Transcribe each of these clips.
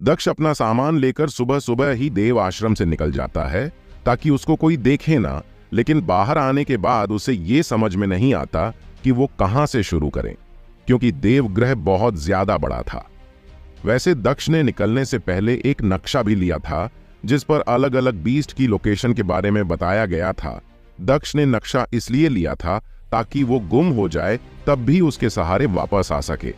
दक्ष अपना सामान लेकर सुबह सुबह ही देव आश्रम से निकल जाता है ताकि उसको कोई देखे ना, लेकिन बाहर आने के बाद उसे ये समझ में नहीं आता कि वो कहां से शुरू करें, क्योंकि देवग्रह बहुत ज्यादा बड़ा था। वैसे दक्ष ने निकलने से पहले एक नक्शा भी लिया था जिस पर अलग अलग बीस्ट की लोकेशन के बारे में बताया गया था। दक्ष ने नक्शा इसलिए लिया था ताकि वो गुम हो जाए तब भी उसके सहारे वापस आ सके।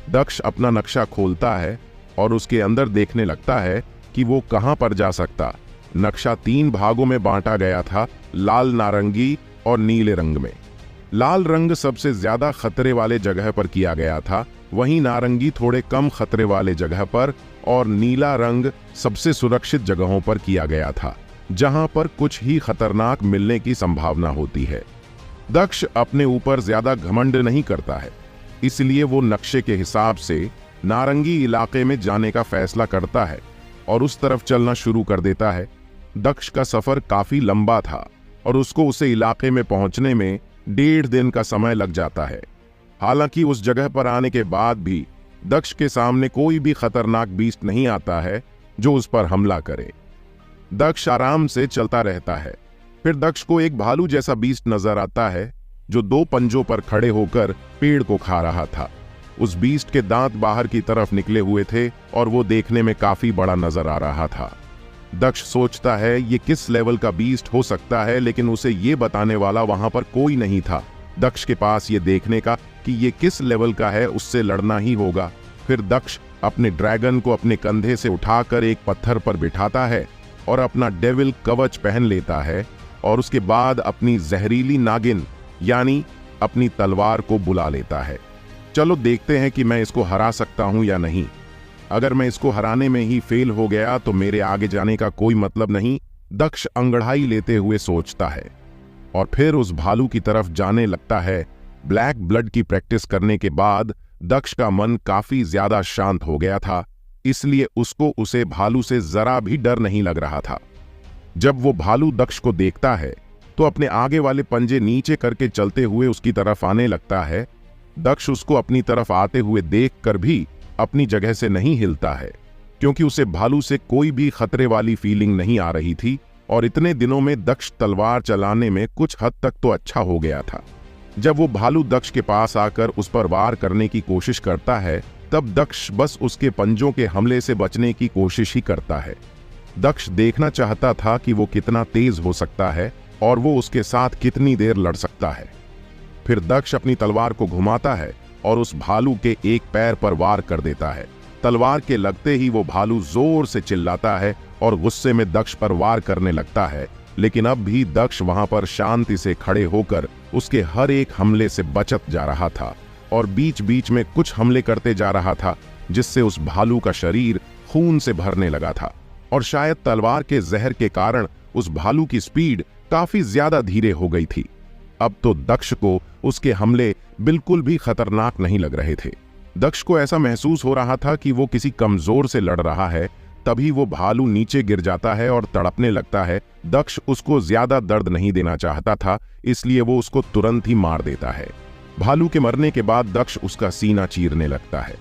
दक्ष अपना नक्शा खोलता है और उसके अंदर देखने लगता है कि वो कहां पर जा सकता। नक्शा 3 भागों में बांटा गया था, लाल, नारंगी और नीले रंग में। लाल रंग सबसे ज्यादा खतरे वाले जगह पर किया गया था, वहीं नारंगी थोड़े कम खतरे वाले जगह पर और नीला रंग सबसे सुरक्षित जगहों पर किया गया था, जहां पर कुछ ही खतरनाक मिलने की संभावना होती है। दक्ष अपने ऊपर ज्यादा घमंड नहीं करता है, इसलिए वो नक्शे के हिसाब से नारंगी इलाके में जाने का फैसला करता है और उस तरफ चलना शुरू कर देता है। दक्ष का सफर काफी लंबा था और उसको उसे इलाके में पहुंचने में 1.5 दिन का समय लग जाता है। हालांकि उस जगह पर आने के बाद भी दक्ष के सामने कोई भी खतरनाक बीस्ट नहीं आता है जो उस पर हमला करे। दक्ष आराम से चलता रहता है। फिर दक्ष को एक भालू जैसा बीस्ट नजर आता है जो 2 पंजों पर खड़े होकर पेड़ को खा रहा था। उस बीस्ट के दांत बाहर की तरफ निकले हुए थे और वो देखने में काफी बड़ा नजर आ रहा था। दक्ष सोचता है ये किस लेवल का बीस्ट हो सकता है, लेकिन उसे ये बताने वाला वहां पर कोई नहीं था। दक्ष के पास ये देखने का कि ये किस लेवल का है, उससे लड़ना ही होगा। फिर दक्ष अपने ड्रैगन को अपने कंधे से उठाकर एक पत्थर पर बिठाता है और अपना डेविल कवच पहन लेता है और उसके बाद अपनी जहरीली नागिन यानी अपनी तलवार को बुला लेता है। चलो देखते हैं कि मैं इसको हरा सकता हूं या नहीं। अगर मैं इसको हराने में ही फेल हो गया तो मेरे आगे जाने का कोई मतलब नहीं, दक्ष अंगड़ाई लेते हुए सोचता है और फिर उस भालू की तरफ जाने लगता है। ब्लैक ब्लड की प्रैक्टिस करने के बाद दक्ष का मन काफी ज्यादा शांत हो गया था, इसलिए उसको उसे भालू से जरा भी डर नहीं लग रहा था। जब वो भालू दक्ष को देखता है तो अपने आगे वाले पंजे नीचे करके चलते हुए उसकी तरफ आने लगता है। दक्ष उसको अपनी तरफ आते हुए देखकर भी अपनी जगह से नहीं हिलता है, क्योंकि उसे भालू से कोई भी खतरे वाली फीलिंग नहीं आ रही थी और इतने दिनों में दक्ष तलवार चलाने में कुछ हद तक तो अच्छा हो गया था। जब वो भालू दक्ष के पास आकर उस पर वार करने की कोशिश करता है तब दक्ष बस उसके पंजों के हमले से बचने की कोशिश ही करता है। दक्ष देखना चाहता था कि वो कितना तेज हो सकता है और वो उसके साथ कितनी देर लड़ सकता है। फिर दक्ष अपनी तलवार को घुमाता है और उस भालू के एक पैर पर वार कर देता है। तलवार के लगते ही वो भालू जोर से चिल्लाता है और गुस्से में दक्ष पर वार करने लगता है, लेकिन अब भी दक्ष वहां पर शांति से खड़े होकर उसके हर एक हमले से बचत जा रहा था और बीच बीच में कुछ हमले करते जा रहा था, जिससे उस भालू का शरीर खून से भरने लगा था और शायद तलवार के जहर के कारण उस भालू की स्पीड काफी ज्यादा धीरे हो गई थी। अब तो दक्ष को उसके हमले बिल्कुल भी खतरनाक नहीं लग रहे थे। दक्ष को ऐसा महसूस हो रहा था कि वो किसी कमजोर से लड़ रहा है। तभी वो भालू नीचे गिर जाता है और तड़पने लगता है। दक्ष उसको ज्यादा दर्द नहीं देना चाहता था, इसलिए वो उसको तुरंत ही मार देता है। भालू के मरने के बाद दक्ष उसका सीना चीरने लगता है।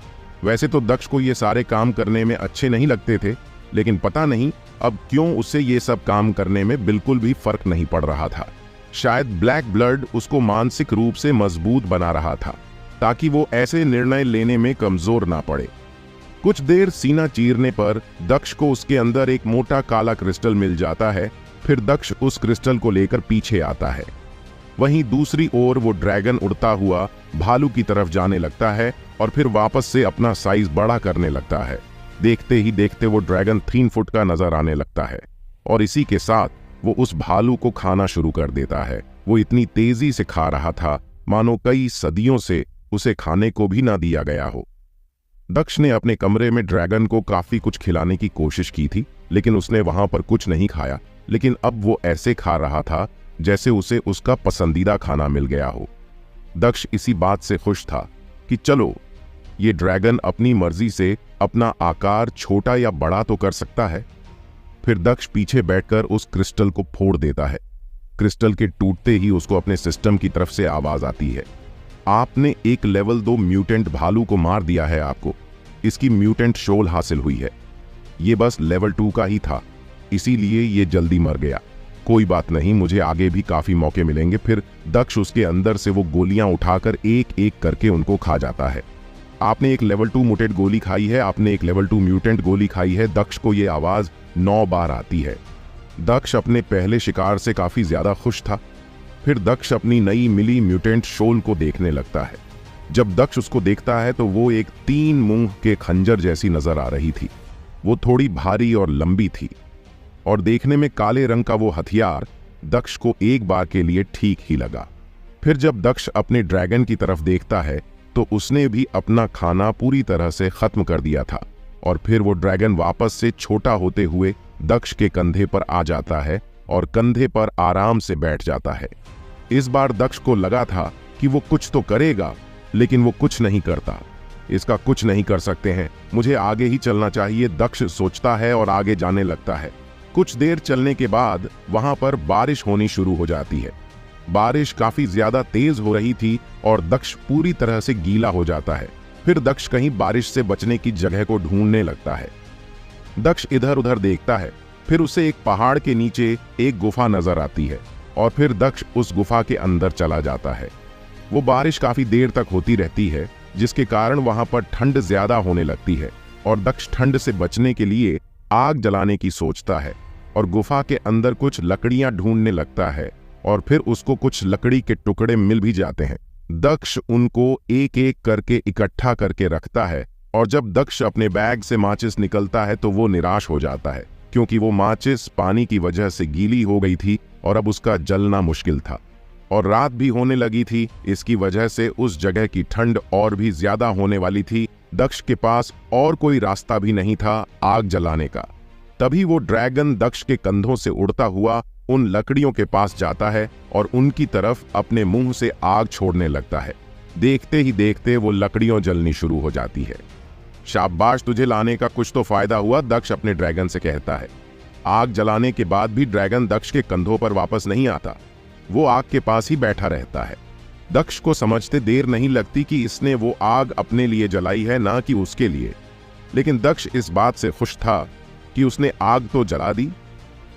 वैसे तो दक्ष को ये सारे काम करने में अच्छे नहीं लगते थे, लेकिन पता नहीं अब क्यों उसे ये सब काम करने में बिल्कुल भी फर्क नहीं पड़ रहा था। शायद ब्लैक ब्लड उसको मानसिक रूप से मजबूत बना रहा था ताकि वो ऐसे निर्णय लेने में कमजोर ना पड़े। कुछ देर सीना चीरने पर दक्ष को उसके अंदर एक मोटा काला क्रिस्टल मिल जाता है। फिर दक्ष उस क्रिस्टल को लेकर पीछे आता है। वहीं दूसरी ओर वो ड्रैगन उड़ता हुआ भालू की तरफ जाने लगता है और फिर वापस से अपना साइज बड़ा करने लगता है। देखते ही देखते वो ड्रैगन 3 फुट का नजर आने लगता है और इसी के साथ वो उस भालू को खाना शुरू कर देता है। वो इतनी तेजी से खा रहा था मानो कई सदियों से उसे खाने को भी ना दिया गया हो। दक्ष ने अपने कमरे में ड्रैगन को काफी कुछ खिलाने की कोशिश की थी, लेकिन उसने वहां पर कुछ नहीं खाया। लेकिन अब वो ऐसे खा रहा था जैसे उसे उसका पसंदीदा खाना मिल गया हो। दक्ष इसी बात से खुश था कि चलो, ये ड्रैगन अपनी मर्जी से अपना आकार छोटा या बड़ा तो कर सकता है। फिर दक्ष पीछे बैठकर उस क्रिस्टल को फोड़ देता है। क्रिस्टल के टूटते ही उसको अपने सिस्टम की तरफ से आवाज आती है, आपने एक लेवल 2 म्यूटेंट भालू को मार दिया है। आपको इसकी म्यूटेंट शोल हासिल हुई है। ये बस लेवल 2 का ही था, इसीलिए ये जल्दी मर गया। कोई बात नहीं, मुझे आगे भी काफी मौके मिलेंगे। फिर दक्ष उसके अंदर से वो गोलियां उठाकर एक एक करके उनको खा जाता है। आपने एक लेवल 2 म्यूटेंट गोली खाई है, आपने एक लेवल 2 म्यूटेंट गोली खाई है। दक्ष को ये आवाज 9 बार आती है। दक्ष अपने पहले शिकार से काफी ज्यादा खुश था। फिर दक्ष अपनी नई मिली म्यूटेंट शोल को देखने लगता है। जब दक्ष उसको देखता है तो वो एक 3 मुंह के खंजर जैसी नजर आ रही थी। वो थोड़ी भारी और लंबी थी और देखने में काले रंग का वो हथियार दक्ष को एक बार के लिए ठीक ही लगा। फिर जब दक्ष अपने ड्रैगन की तरफ देखता है तो उसने भी अपना खाना पूरी तरह से खत्म कर दिया था और फिर वो ड्रैगन वापस से छोटा होते हुए दक्ष के कंधे पर आ जाता है और कंधे पर आराम से बैठ जाता है। इस बार दक्ष को लगा था कि वो कुछ तो करेगा, लेकिन वो कुछ नहीं करता। इसका कुछ नहीं कर सकते हैं, मुझे आगे ही चलना चाहिए, दक्ष सोचता है और आगे जाने लगता है। कुछ देर चलने के बाद वहां पर बारिश होनी शुरू हो जाती है। बारिश काफी ज्यादा तेज हो रही थी और दक्ष पूरी तरह से गीला हो जाता है। फिर दक्ष कहीं बारिश से बचने की जगह को ढूंढने लगता है। दक्ष इधर उधर देखता है। फिर उसे एक पहाड़ के नीचे एक गुफा नजर आती है और फिर दक्ष उस गुफा के अंदर चला जाता है। वो बारिश काफी देर तक होती रहती है, जिसके कारण वहां पर ठंड ज्यादा होने लगती है और दक्ष ठंड से बचने के लिए आग जलाने की सोचता है और गुफा के अंदर कुछ लकड़ियां ढूंढने लगता है और फिर उसको कुछ लकड़ी के टुकड़े मिल भी जाते हैं। दक्ष उनको एक एक करके इकट्ठा करके रखता है और जब दक्ष अपने बैग से माचिस निकलता है तो वो निराश हो जाता है, क्योंकि वो माचिस पानी की वजह से गीली हो गई थी और अब उसका जलना मुश्किल था और रात भी होने लगी थी। इसकी वजह से उस जगह की ठंड और भी ज्यादा होने वाली थी। दक्ष के पास और कोई रास्ता भी नहीं था आग जलाने का। तभी वो ड्रैगन दक्ष के कंधों से उड़ता हुआ उन लकड़ियों के पास जाता है और उनकी तरफ अपने मुंह से आग छोड़ने लगता है। देखते ही देखते वो लकड़ियों जलनी शुरू हो जाती है। शाबाश, तुझे लाने का कुछ तो फायदा हुआ, दक्ष अपने ड्रैगन से कहता है। आग जलाने के बाद भी ड्रैगन दक्ष के कंधों पर वापस नहीं आता। वो आग के पास ही बैठा रहता है। दक्ष को समझते देर नहीं लगती कि इसने वो आग अपने लिए जलाई है, ना कि उसके लिए। लेकिन दक्ष इस बात से खुश था कि उसने आग तो जला दी।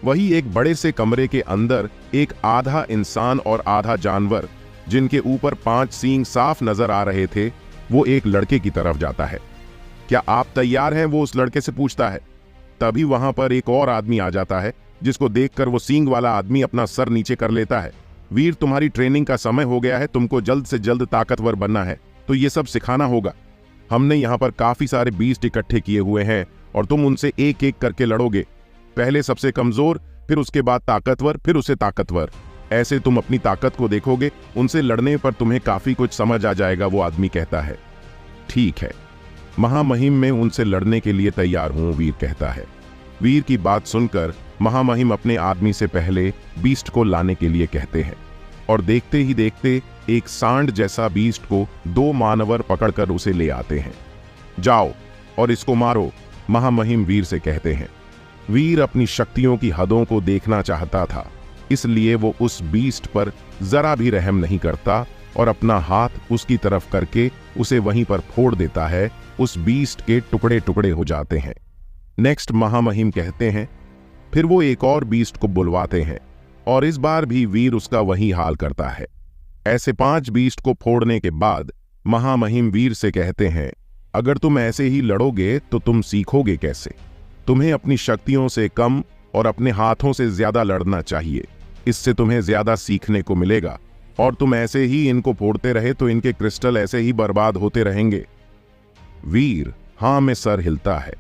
वही एक बड़े से कमरे के अंदर एक आधा इंसान और आधा जानवर, जिनके ऊपर 5 सींग साफ नजर आ रहे थे, वो एक लड़के की तरफ जाता है। क्या आप तैयार हैं? वो उस लड़के से पूछता है। तभी वहां पर एक और आदमी आ जाता है, जिसको देखकर वो सींग वाला आदमी अपना सर नीचे कर लेता है। वीर, तुम्हारी ट्रेनिंग का समय हो गया है, तुमको जल्द से जल्द ताकतवर बनना है, तो ये सब सिखाना होगा। हमने यहाँ पर काफी सारे बीस्ट इकट्ठे किए हुए हैं और तुम उनसे एक एक करके लड़ोगे। पहले सबसे कमजोर, फिर उसके बाद ताकतवर, फिर उसे ताकतवर। ऐसे तुम अपनी ताकत को देखोगे, उनसे लड़ने पर तुम्हें काफी कुछ समझ आ जाएगा, वो आदमी कहता है। ठीक है, महामहिम में उनसे लड़ने के लिए तैयार हूं, वीर कहता है। वीर की बात सुनकर महामहिम अपने आदमी से पहले बीस्ट को लाने के लिए कहते हैं और देखते ही देखते एक सांड जैसा बीस्ट को 2 मानवर पकड़कर उसे ले आते हैं। जाओ और इसको मारो, महामहिम वीर से कहते हैं। वीर अपनी शक्तियों की हदों को देखना चाहता था, इसलिए वो उस बीस्ट पर जरा भी रहम नहीं करता और अपना हाथ उसकी तरफ करके उसे वहीं पर फोड़ देता है। उस बीस्ट के टुकड़े टुकड़े हो जाते हैं। नेक्स्ट, महामहिम कहते हैं। फिर वो एक और बीस्ट को बुलवाते हैं और इस बार भी वीर उसका वही हाल करता है। ऐसे 5 बीस्ट को फोड़ने के बाद महामहिम वीर से कहते हैं, अगर तुम ऐसे ही लड़ोगे तो तुम सीखोगे कैसे? तुम्हें अपनी शक्तियों से कम और अपने हाथों से ज्यादा लड़ना चाहिए, इससे तुम्हें ज्यादा सीखने को मिलेगा। और तुम ऐसे ही इनको फोड़ते रहे तो इनके क्रिस्टल ऐसे ही बर्बाद होते रहेंगे। वीर हाँ में सर हिलता है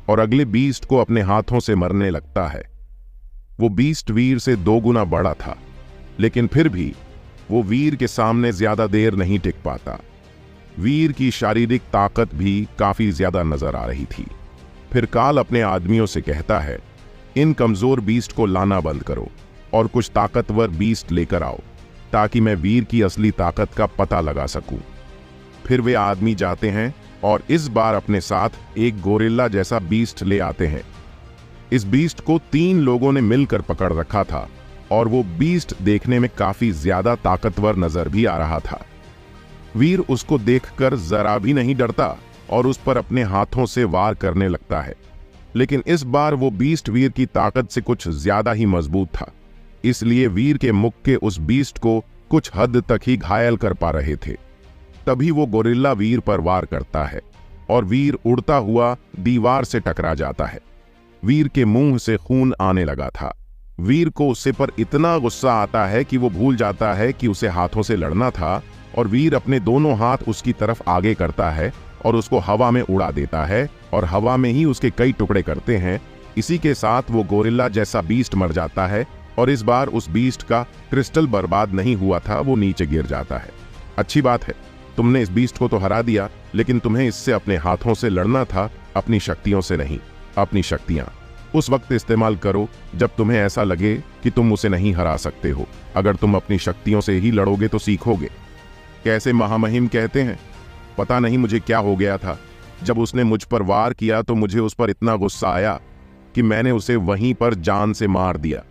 और अगले बीस्ट को अपने हाथों से मरने लगता है। वो बीस्ट वीर से 2 गुना बड़ा था, लेकिन फिर भी वो वीर के सामने ज्यादा देर नहीं टिक पाता। वीर की शारीरिक ताकत भी काफी ज्यादा नजर आ रही थी। फिर काल अपने आदमियों से कहता है, इन कमजोर बीस्ट को लाना बंद करो और कुछ ताकतवर बीस्ट लेकर आओ, ताकि मैं वीर की असली ताकत का पता लगा सकूं। फिर वे आदमी जाते हैं और इस बार अपने साथ एक गोरिल्ला जैसा बीस्ट ले आते हैं। इस बीस्ट को 3 लोगों ने मिलकर पकड़ रखा था और वो बीस्ट देखने में काफी ज्यादा ताकतवर नजर भी आ रहा था। वीर उसको देखकर जरा भी नहीं डरता और उस पर अपने हाथों से वार करने लगता है। लेकिन इस बार वो बीस्ट वीर की ताकत से कुछ ज्यादा ही मजबूत था, इसलिए वीर के मुक्के उस बीस्ट को कुछ हद तक ही घायल कर पा रहे थे। तभी वो गोरिल्ला वीर पर वार करता है और वीर उड़ता हुआ दीवार से टकरा जाता है। वीर के मुंह से खून आने लगा था। वीर को उससे पर इतना गुस्सा आता है कि वो भूल जाता है कि उसे हाथों से लड़ना था, और वीर अपने दोनों हाथ उसकी तरफ आगे करता है और उसको हवा में उड़ा देता है और हवा में ही उसके कई टुकड़े करते हैं। इसी के साथ वो गोरिल्ला जैसा बीस्ट मर जाता है और इस बार उस बीस्ट का क्रिस्टल बर्बाद नहीं हुआ था, वो नीचे गिर जाता है। अच्छी बात है, तुमने इस बीस्ट को तो हरा दिया, लेकिन तुम्हें इससे अपने हाथों से लड़ना था, अपनी शक्तियों से नहीं। अपनी शक्तियां उस वक्त इस्तेमाल करो जब तुम्हें ऐसा लगे कि तुम उसे नहीं हरा सकते हो। अगर तुम अपनी शक्तियों से ही लड़ोगे तो सीखोगे। कैसे महामहिम कहते हैं, पता नहीं मुझे क्या हो गया था। जब उसने मुझ पर वार किया तो मुझे उस पर इतना गुस्सा आया कि मैंने उसे वहीं पर जान से मार दिया।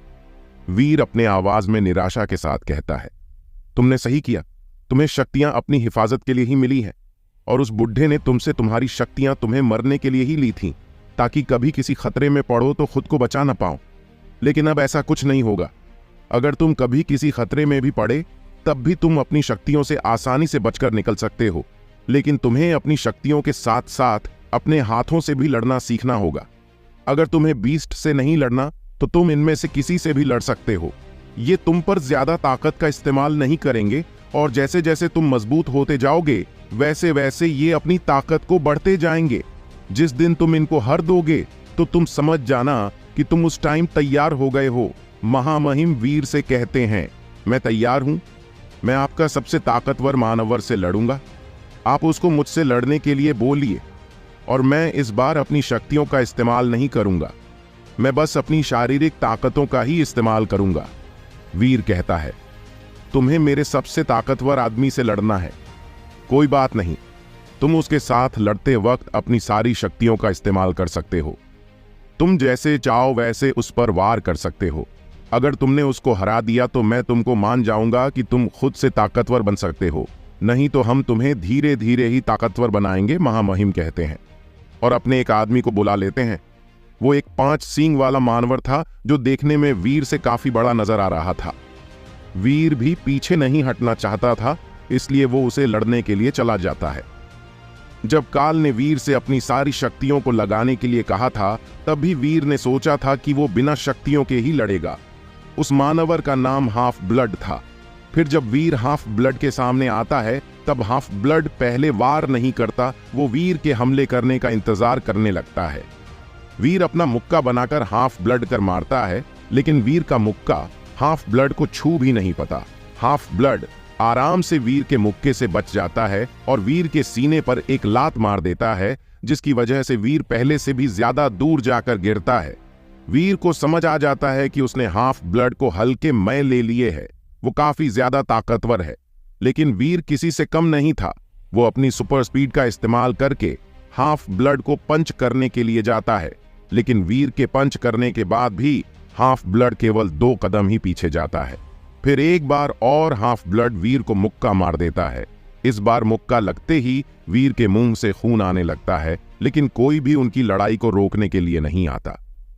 वीर अपने आवाज में निराशा के साथ कहता है, तुमने सही किया। तुम्हें शक्तियां अपनी हिफाजत के लिए ही मिली हैं, और उस बुढ़े ने तुमसे तुम्हारी शक्तियां तुम्हें मरने के लिए ही ली थीं, ताकि कभी किसी खतरे में पड़ो तो खुद को बचा ना पाओ। लेकिन अब ऐसा कुछ नहीं होगा। अगर तुम कभी किसी खतरे में भी पड़े तब भी तुम अपनी शक्तियों से आसानी से बचकर निकल सकते हो, लेकिन तुम्हें अपनी शक्तियों के साथ साथ अपने हाथों से भी लड़ना सीखना होगा। अगर तुम्हें बीस्ट से नहीं लड़ना तो तुम इनमें से किसी से भी लड़ सकते हो। ये तुम पर ज्यादा ताकत का इस्तेमाल नहीं करेंगे, और जैसे जैसे तुम मजबूत होते जाओगे वैसे वैसे ये अपनी ताकत को बढ़ते जाएंगे। जिस दिन तुम इनको हर दोगे तो तुम समझ जाना कि तुम उस टाइम तैयार हो गए हो। महामहिम वीर से कहते हैं, मैं तैयार हूं। मैं आपका सबसे ताकतवर मानवर से लड़ूंगा। आप उसको मुझसे लड़ने के लिए बोलिए, और मैं इस बार अपनी शक्तियों का इस्तेमाल नहीं करूंगा। मैं बस अपनी शारीरिक ताकतों का ही इस्तेमाल करूंगा। वीर कहता है, तुम्हें मेरे सबसे ताकतवर आदमी से लड़ना है। कोई बात नहीं, तुम उसके साथ लड़ते वक्त अपनी सारी शक्तियों का इस्तेमाल कर सकते हो। तुम जैसे चाहो वैसे उस पर वार कर सकते हो। अगर तुमने उसको हरा दिया तो मैं तुमको मान जाऊंगा कि तुम खुद से ताकतवर बन सकते हो, नहीं तो हम तुम्हें धीरे धीरे ही ताकतवर बनाएंगे। महामहिम कहते हैं और अपने एक आदमी को बुला लेते हैं। वो एक 5 सींग वाला मानवर था जो देखने में वीर से काफी बड़ा नजर आ रहा था। वीर भी पीछे नहीं हटना चाहता था, इसलिए वो उसे लड़ने के लिए चला जाता है। जब काल ने वीर से अपनी सारी शक्तियों को लगाने के लिए कहा था, तब भी वीर ने सोचा था कि वो बिना शक्तियों के ही लड़ेगा। उस मानवर का नाम हाफ ब्लड था। फिर जब वीर हाफ ब्लड के सामने आता है तब हाफ ब्लड पहले वार नहीं करता, वो वीर के हमले करने का इंतजार करने लगता है। वीर अपना मुक्का बनाकर हाफ ब्लड कर मारता है, लेकिन वीर का मुक्का हाफ ब्लड को छू भी नहीं पाता। हाफ ब्लड आराम से वीर के मुक्के से बच जाता है और वीर के सीने पर एक लात मार देता है, जिसकी वजह से वीर पहले से भी ज्यादा दूर जाकर गिरता है। वीर को समझ आ जाता है कि उसने हाफ ब्लड को हल्के में ले लिए है। वो काफी ज्यादा ताकतवर है, लेकिन वीर किसी से कम नहीं था। वो अपनी सुपर स्पीड का इस्तेमाल करके हाफ ब्लड को पंच करने के लिए जाता है, लेकिन वीर के पंच करने के बाद भी हाफ ब्लड केवल 2 कदम ही पीछे जाता है। फिर एक बार और हाफ ब्लड वीर को मुक्का मार देता है। इस बार मुक्का लगते ही वीर के मुंह से खून आने लगता है, लेकिन कोई भी उनकी लड़ाई को रोकने के लिए नहीं आता।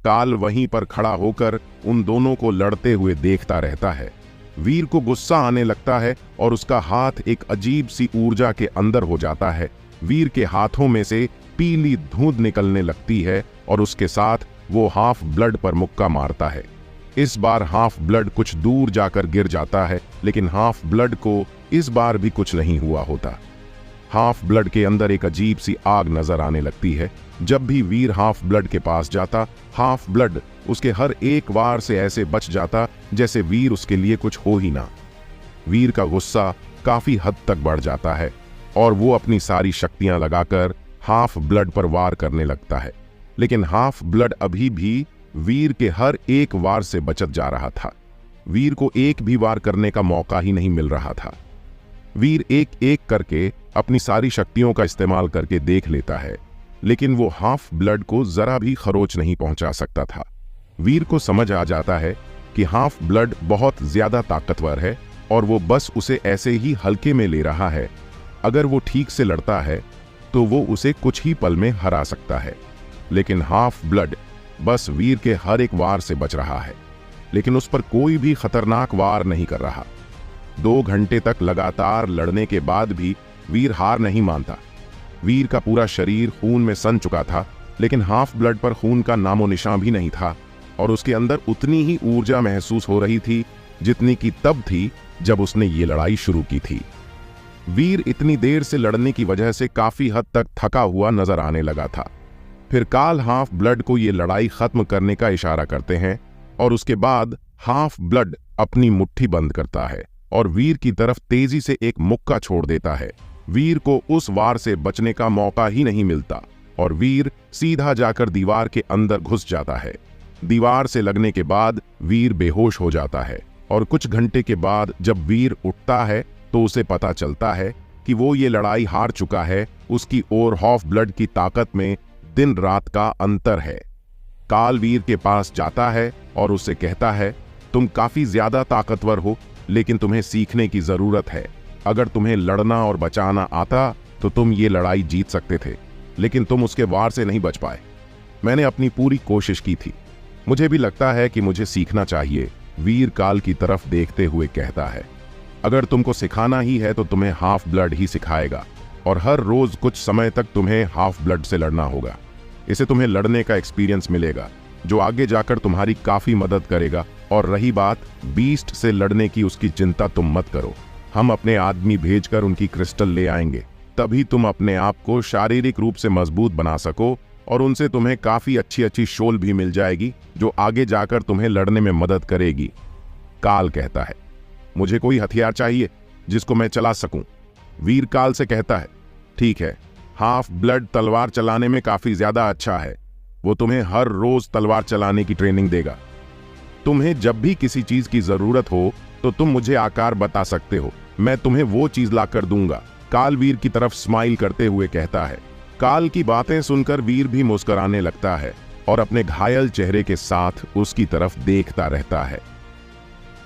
काल वहीं पर खड़ा होकर उन दोनों को लड़ते हुए देखता रहता है। वीर को गुस्सा आने लगता है और उसका हाथ एक अजीब सी ऊर्जा के अंदर हो जाता है। वीर के हाथों में से पीली धुंध निकलने लगती है और उसके साथ वो हाफ ब्लड पर मुक्का मारता है। इस बार हाफ ब्लड कुछ दूर जाकर गिर जाता है, लेकिन हाफ ब्लड को इस बार भी कुछ नहीं हुआ होता। हाफ ब्लड के अंदर एक अजीब सी आग नजर आने लगती है। जब भी वीर हाफ ब्लड के पास जाता, हाफ ब्लड उसके हर एक वार से ऐसे बच जाता जैसे वीर उसके लिए कुछ हो ही ना। वीर का गुस्सा काफी हद तक बढ़ जाता है और वो अपनी सारी शक्तियां लगाकर हाफ ब्लड पर वार करने लगता है, लेकिन हाफ ब्लड अभी भी वीर के हर एक वार से बचत जा रहा था। वीर को एक भी वार करने का मौका ही नहीं मिल रहा था। वीर एक एक करके अपनी सारी शक्तियों का इस्तेमाल करके देख लेता है, लेकिन वो हाफ ब्लड को जरा भी खरोच नहीं पहुंचा सकता था। वीर को समझ आ जाता है कि हाफ ब्लड बहुत ज्यादा ताकतवर है और वो बस उसे ऐसे ही हल्के में ले रहा है। अगर वो ठीक से लड़ता है तो वो उसे कुछ ही पल में हरा सकता है। लेकिन हाफ ब्लड बस वीर के हर एक वार से बच रहा है, लेकिन उस पर कोई भी खतरनाक वार नहीं कर रहा। 2 घंटे तक लगातार लड़ने के बाद भी वीर हार नहीं मानता। वीर का पूरा शरीर खून में सन चुका था, लेकिन हाफ ब्लड पर खून का नामो निशान भी नहीं था और उसके अंदर उतनी ही ऊर्जा महसूस हो रही थी जितनी की तब थी जब उसने ये लड़ाई शुरू की थी। वीर इतनी देर से लड़ने की वजह से काफी हद तक थका हुआ नजर आने लगा था। फिर काल हाफ ब्लड को ये लड़ाई खत्म करने का इशारा करते हैं और उसके बाद हाफ ब्लड अपनी मुट्ठी बंद करता है और वीर की तरफ तेजी से एक मुक्का छोड़ देता है। वीर को उस वार से बचने का मौका ही नहीं मिलता और वीर सीधा जाकर दीवार के अंदर घुस जाता है। दीवार से लगने के बाद वीर बेहोश हो जाता है और कुछ घंटे के बाद जब वीर उठता है तो उसे पता चलता है कि वो ये लड़ाई हार चुका है। उसकी और हाफ ब्लड की ताकत में दिन रात का अंतर है। काल वीर के पास जाता है और उससे कहता है, तुम काफी ज्यादा ताकतवर हो, लेकिन तुम्हें सीखने की जरूरत है। अगर तुम्हें लड़ना और बचाना आता तो तुम ये लड़ाई जीत सकते थे, लेकिन तुम उसके वार से नहीं बच पाए। मैंने अपनी पूरी कोशिश की थी। मुझे भी लगता है कि मुझे सीखना चाहिए, वीर काल की तरफ देखते हुए कहता है। अगर तुमको सिखाना ही है तो तुम्हें हाफ ब्लड ही सिखाएगा और हर रोज कुछ समय तक तुम्हें हाफ ब्लड से लड़ना होगा। इससे तुम्हें लड़ने का एक्सपीरियंस मिलेगा जो आगे जाकर तुम्हारी काफी मदद करेगा। और रही बात बीस्ट से लड़ने की, उसकी चिंता तुम मत करो। हम अपने आदमी भेजकर उनकी क्रिस्टल ले आएंगे, तभी तुम अपने आप को शारीरिक रूप से मजबूत बना सको और उनसे तुम्हें काफी अच्छी शोल भी मिल जाएगी जो आगे जाकर तुम्हें लड़ने में मदद करेगी। काल कहता है, मुझे कोई हथियार चाहिए जिसको मैं चला सकूं। वीर काल से कहता है, ठीक है, हाफ ब्लड तलवार चलाने में काफी ज्यादा अच्छा है। वो तुम्हें हर रोज तलवार चलाने की ट्रेनिंग देगा। तुम्हें जब भी किसी चीज की जरूरत हो तो तुम मुझे आकार बता सकते हो, मैं तुम्हें वो चीज लाकर दूंगा। काल वीर की तरफ स्माइल करते हुए कहता है। काल की बातें सुनकर वीर भी मुस्कुराने लगता है और अपने घायल चेहरे के साथ उसकी तरफ देखता रहता है।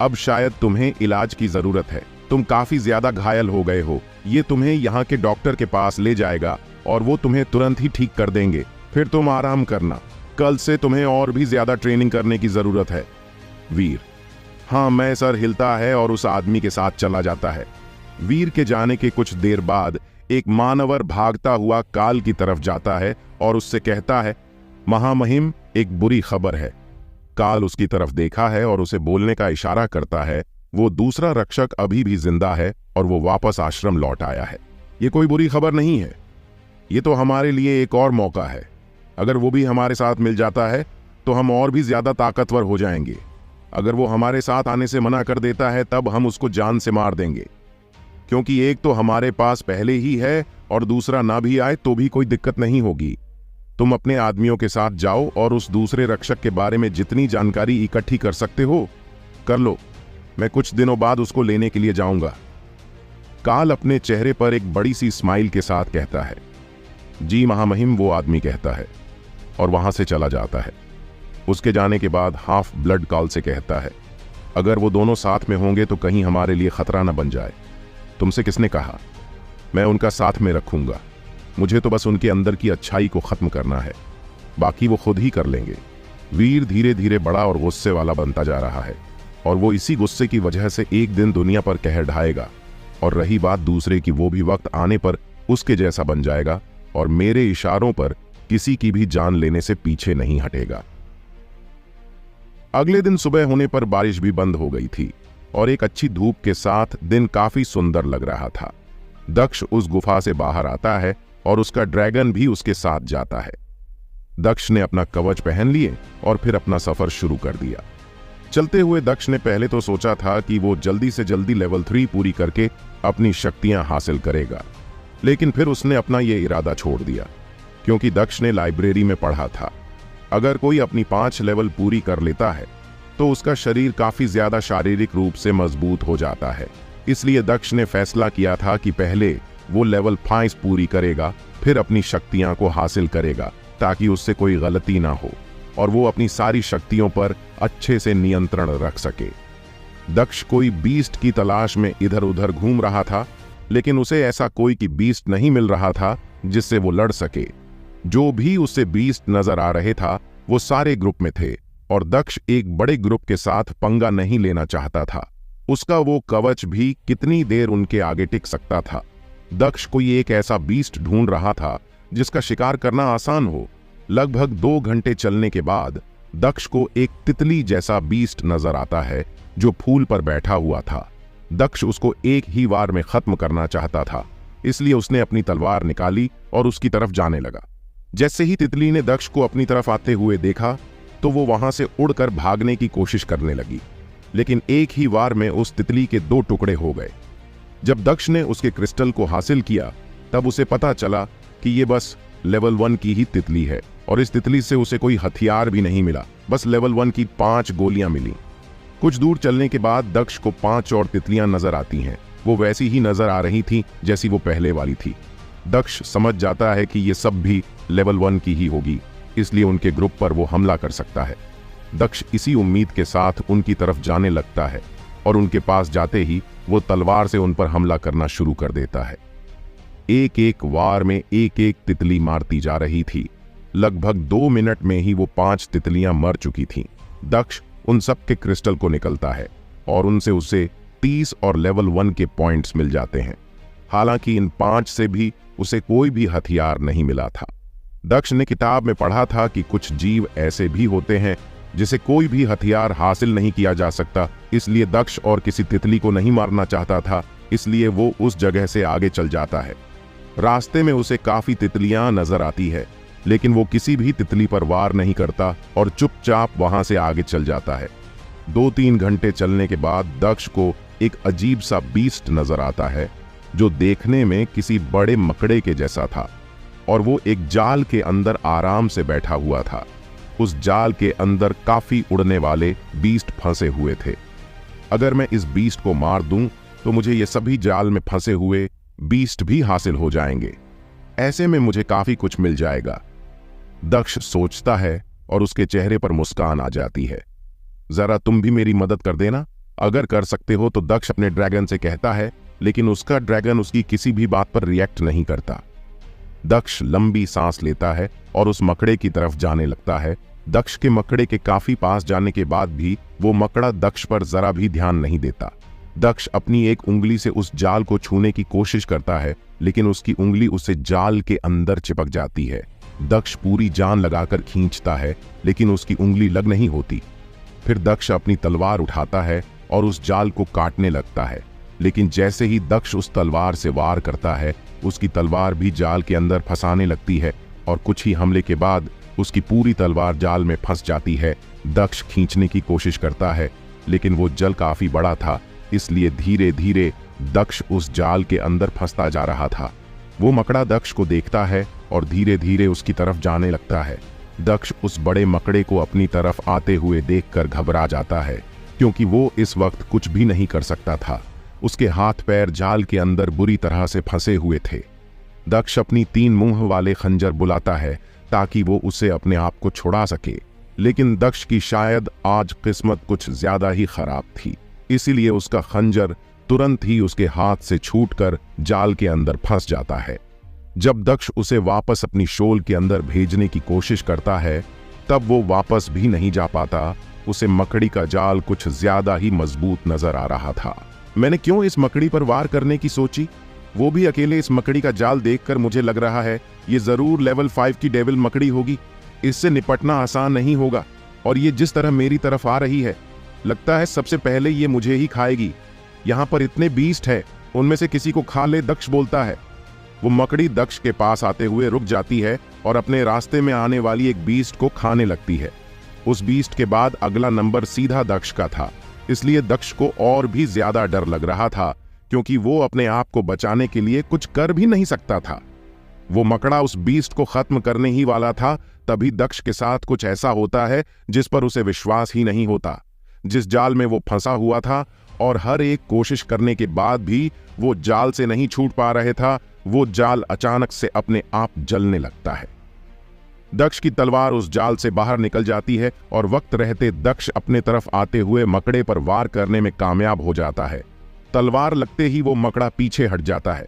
अब शायद तुम्हें इलाज की जरूरत है, तुम काफी ज्यादा घायल हो गए हो। ये तुम्हें यहाँ के डॉक्टर के पास ले जाएगा और वो तुम्हें तुरंत ही ठीक कर देंगे। फिर तुम आराम करना, कल से तुम्हें और भी ज्यादा ट्रेनिंग करने की जरूरत है। वीर, हाँ, मैं सर हिलता है और उस आदमी के साथ चला जाता है। वीर के जाने के कुछ देर बाद एक मानवर भागता हुआ काल की तरफ जाता है और उससे कहता है, महामहिम, एक बुरी खबर है। काल उसकी तरफ देखा है और उसे बोलने का इशारा करता है। वो दूसरा रक्षक अभी भी जिंदा है और वो वापस आश्रम लौट आया है। ये कोई बुरी खबर नहीं है, ये तो हमारे लिए एक और मौका है। अगर वो भी हमारे साथ मिल जाता है तो हम और भी ज्यादा ताकतवर हो जाएंगे। अगर वो हमारे साथ आने से मना कर देता है तब हम उसको जान से मार देंगे, क्योंकि एक तो हमारे पास पहले ही है और दूसरा ना भी आए तो भी कोई दिक्कत नहीं होगी। तुम अपने आदमियों के साथ जाओ और उस दूसरे रक्षक के बारे में जितनी जानकारी इकट्ठी कर सकते हो कर लो। मैं कुछ दिनों बाद उसको लेने के लिए जाऊंगा। काल अपने चेहरे पर एक बड़ी सी स्माइल के साथ कहता है। जी महामहिम, वो आदमी कहता है और वहां से चला जाता है। उसके जाने के बाद हाफ ब्लड काल से कहता है, अगर वो दोनों साथ में होंगे तो कहीं हमारे लिए खतरा न बन जाए। तुमसे किसने कहा? मैं उनका साथ में रखूंगा। मुझे तो बस उनके अंदर की अच्छाई को खत्म करना है, बाकी वो खुद ही कर लेंगे। वीर धीरे धीरे बड़ा और गुस्से वाला बनता जा रहा है और वो इसी गुस्से की वजह से एक दिन दुनिया पर कहर ढाएगा। और रही बात दूसरे की, वो भी वक्त आने पर उसके जैसा बन जाएगा और मेरे इशारों पर किसी की भी जान लेने से पीछे नहीं हटेगा। अगले दिन सुबह होने पर बारिश भी बंद हो गई थी और एक अच्छी धूप के साथ दिन काफी सुंदर लग रहा था। दक्ष उस गुफा से बाहर आता है और उसका ड्रैगन भी उसके साथ जाता है। दक्ष ने अपना कवच पहन लिए और फिर अपना सफर शुरू कर दिया। चलते हुए दक्ष ने पहले तो सोचा था कि वो जल्दी से जल्दी लेवल 3 पूरी करके अपनी शक्तियां हासिल करेगा, लेकिन फिर उसने अपना ये इरादा छोड़ दिया, क्योंकि दक्ष ने लाइब्रेरी में पढ़ा था अगर कोई अपनी 5 लेवल पूरी कर लेता है तो उसका शरीर काफी ज्यादा शारीरिक रूप से मजबूत हो जाता है। इसलिए दक्ष ने फैसला किया था कि पहले वो लेवल 5 पूरी करेगा, फिर अपनी शक्तियां को हासिल करेगा ताकि उससे कोई गलती ना हो और वो अपनी सारी शक्तियों पर अच्छे से नियंत्रण रख सके। दक्ष कोई बीस्ट की तलाश में इधर उधर घूम रहा था, लेकिन उसे ऐसा कोई की बीस्ट नहीं मिल रहा था जिससे वो लड़ सके। जो भी उससे बीस्ट नजर आ रहे था वो सारे ग्रुप में थे और दक्ष एक बड़े ग्रुप के साथ पंगा नहीं लेना चाहता था। उसका वो कवच भी कितनी देर उनके आगे टिक सकता था। दक्ष कोई एक ऐसा बीस्ट ढूंढ रहा था जिसका शिकार करना आसान हो। लगभग 2 घंटे चलने के बाद दक्ष को एक तितली जैसा बीस्ट नजर आता है जो फूल पर बैठा हुआ था। दक्ष उसको एक ही वार में खत्म करना चाहता था, इसलिए उसने अपनी तलवार निकाली और उसकी तरफ जाने लगा। जैसे ही तितली ने दक्ष को अपनी तरफ आते हुए देखा तो वो वहां से उड़कर भागने की कोशिश करने लगी, लेकिन एक ही वार में उस तितली के 2 टुकड़े हो गए। जब दक्ष ने उसके क्रिस्टल को हासिल किया तब उसे पता चला कि ये बस लेवल 1 की ही तितली है और इस तितली से उसे कोई हथियार भी नहीं मिला, बस लेवल 1 की 5 गोलियां मिली। कुछ दूर चलने के बाद दक्ष को 5 और तितलियां नजर आती हैं। वो वैसी ही नजर आ रही थी जैसी वो पहले वाली थी। दक्ष समझ जाता है कि ये सब भी लेवल 1 की ही होगी, इसलिए उनके ग्रुप पर वो हमला कर सकता है। दक्ष इसी उम्मीद के साथ उनकी तरफ जाने लगता है और उनके पास जाते ही वो तलवार से उन पर हमला करना शुरू कर देता है। एक एक वार में एक एक तितली मारती जा रही थी। लगभग 2 मिनट में ही वो 5 तितलियां मर चुकी थीं। दक्ष उन सब के क्रिस्टल को निकलता है और उनसे उसे 30 और लेवल 1 के पॉइंट्स मिल जाते हैं। हालांकि इन 5 से भी उसे कोई भी हथियार नहीं मिला था। दक्ष ने किताब में पढ़ा था कि कुछ जीव ऐसे भी होते हैं जिसे कोई भी हथियार हासिल नहीं किया जा सकता, इसलिए दक्ष और किसी तितली को नहीं मारना चाहता था, इसलिए वो उस जगह से आगे चल जाता है। रास्ते में उसे काफी तितलियां नजर आती है, लेकिन वो किसी भी तितली पर वार नहीं करता और चुपचाप वहां से आगे चल जाता है। 2-3 घंटे चलने के बाद दक्ष को एक अजीब सा बीस्ट नजर आता है जो देखने में किसी बड़े मकड़े के जैसा था और वो एक जाल के अंदर आराम से बैठा हुआ था। उस जाल के अंदर काफी उड़ने वाले बीस्ट फंसे हुए थे। अगर मैं इस बीस्ट को मार दूं तो मुझे ये सभी जाल में फंसे हुए बीस्ट भी हासिल हो जाएंगे। ऐसे में मुझे काफी कुछ मिल जाएगा। दक्ष सोचता है और उसके चेहरे पर मुस्कान आ जाती है। जरा तुम भी मेरी मदद कर देना, अगर कर सकते हो तो दक्ष अपने ड्रैगन से कहता है, लेकिन उसका ड्रैगन उसकी किसी भी बात पर रिएक्ट नहीं करता। दक्ष लंबी सांस लेता है और उस मकड़े की तरफ जाने लगता है। दक्ष के मकड़े के काफी पास जाने के बाद भी वो मकड़ा दक्ष पर जरा भी ध्यान नहीं देता। दक्ष अपनी एक उंगली से उस जाल को छूने की कोशिश करता है, लेकिन उसकी उंगली उसे जाल के अंदर चिपक जाती है। दक्ष पूरी जान लगाकर खींचता है, लेकिन उसकी उंगली लग नहीं होती। फिर दक्ष अपनी तलवार उठाता है और उस जाल को काटने लगता है, लेकिन जैसे ही दक्ष उस तलवार से वार करता है, उसकी तलवार भी जाल के अंदर फंसाने लगती है और कुछ ही हमले के बाद उसकी पूरी तलवार जाल में फंस जाती है। दक्ष खींचने की कोशिश करता है, लेकिन वो जल काफी बड़ा था, इसलिए धीरे धीरे दक्ष उस जाल के अंदर फंसता जा रहा था। वो मकड़ा दक्ष को देखता है और धीरे धीरे उसकी तरफ जाने लगता है। दक्ष उस बड़े मकड़े को अपनी तरफ आते हुए देखकर घबरा जाता है, क्योंकि वो इस वक्त कुछ भी नहीं कर सकता था। उसके हाथ पैर जाल के अंदर बुरी तरह से फंसे हुए थे। दक्ष अपनी 3 मुंह वाले खंजर बुलाता है ताकि वो उसे अपने आप को छुड़ा सके, लेकिन दक्ष की शायद आज किस्मत कुछ ज्यादा ही खराब थी, इसीलिए उसका खंजर तुरंत ही उसके हाथ से छूटकर जाल के अंदर फंस जाता है। जब दक्ष उसे वापस अपनी शोल के अंदर भेजने की कोशिश करता है, तब वो वापस भी नहीं जा पाता। उसे मकड़ी का जाल कुछ ज्यादा ही मजबूत नजर आ रहा था। मैंने क्यों इस मकड़ी पर वार करने की सोची? वो भी अकेले। इस मकड़ी का जाल देखकर मुझे लग रहा है ये जरूर लेवल 5 की डेविल मकड़ी होगी। इससे निपटना आसान नहीं होगा, और ये जिस तरह मेरी तरफ आ रही है, लगता है सबसे पहले ये मुझे ही खाएगी। यहाँ पर इतने बीस्ट है, उनमें से किसी को खा ले, दक्ष बोलता है। वो मकड़ी दक्ष के पास आते हुए रुक जाती है और अपने रास्ते में आने वाली एक बीस्ट को खाने लगती है। उस बीस्ट के बाद अगला नंबर सीधा दक्ष का था, इसलिए दक्ष को और भी ज्यादा डर लग रहा था, क्योंकि वो अपने आप को बचाने के लिए कुछ कर भी नहीं सकता था। वो मकड़ा उस बीस्ट को खत्म करने ही वाला था, तभी दक्ष के साथ कुछ ऐसा होता है जिस पर उसे विश्वास ही नहीं होता। जिस जाल में वो फंसा हुआ था और हर एक कोशिश करने के बाद भी वो जाल से नहीं छूट पा रहे था, वो जाल अचानक से अपने आप जलने लगता है। दक्ष की तलवार उस जाल से बाहर निकल जाती है और वक्त रहते दक्ष अपने तरफ आते हुए मकड़े पर वार करने में कामयाब हो जाता है। तलवार लगते ही वो मकड़ा पीछे हट जाता है।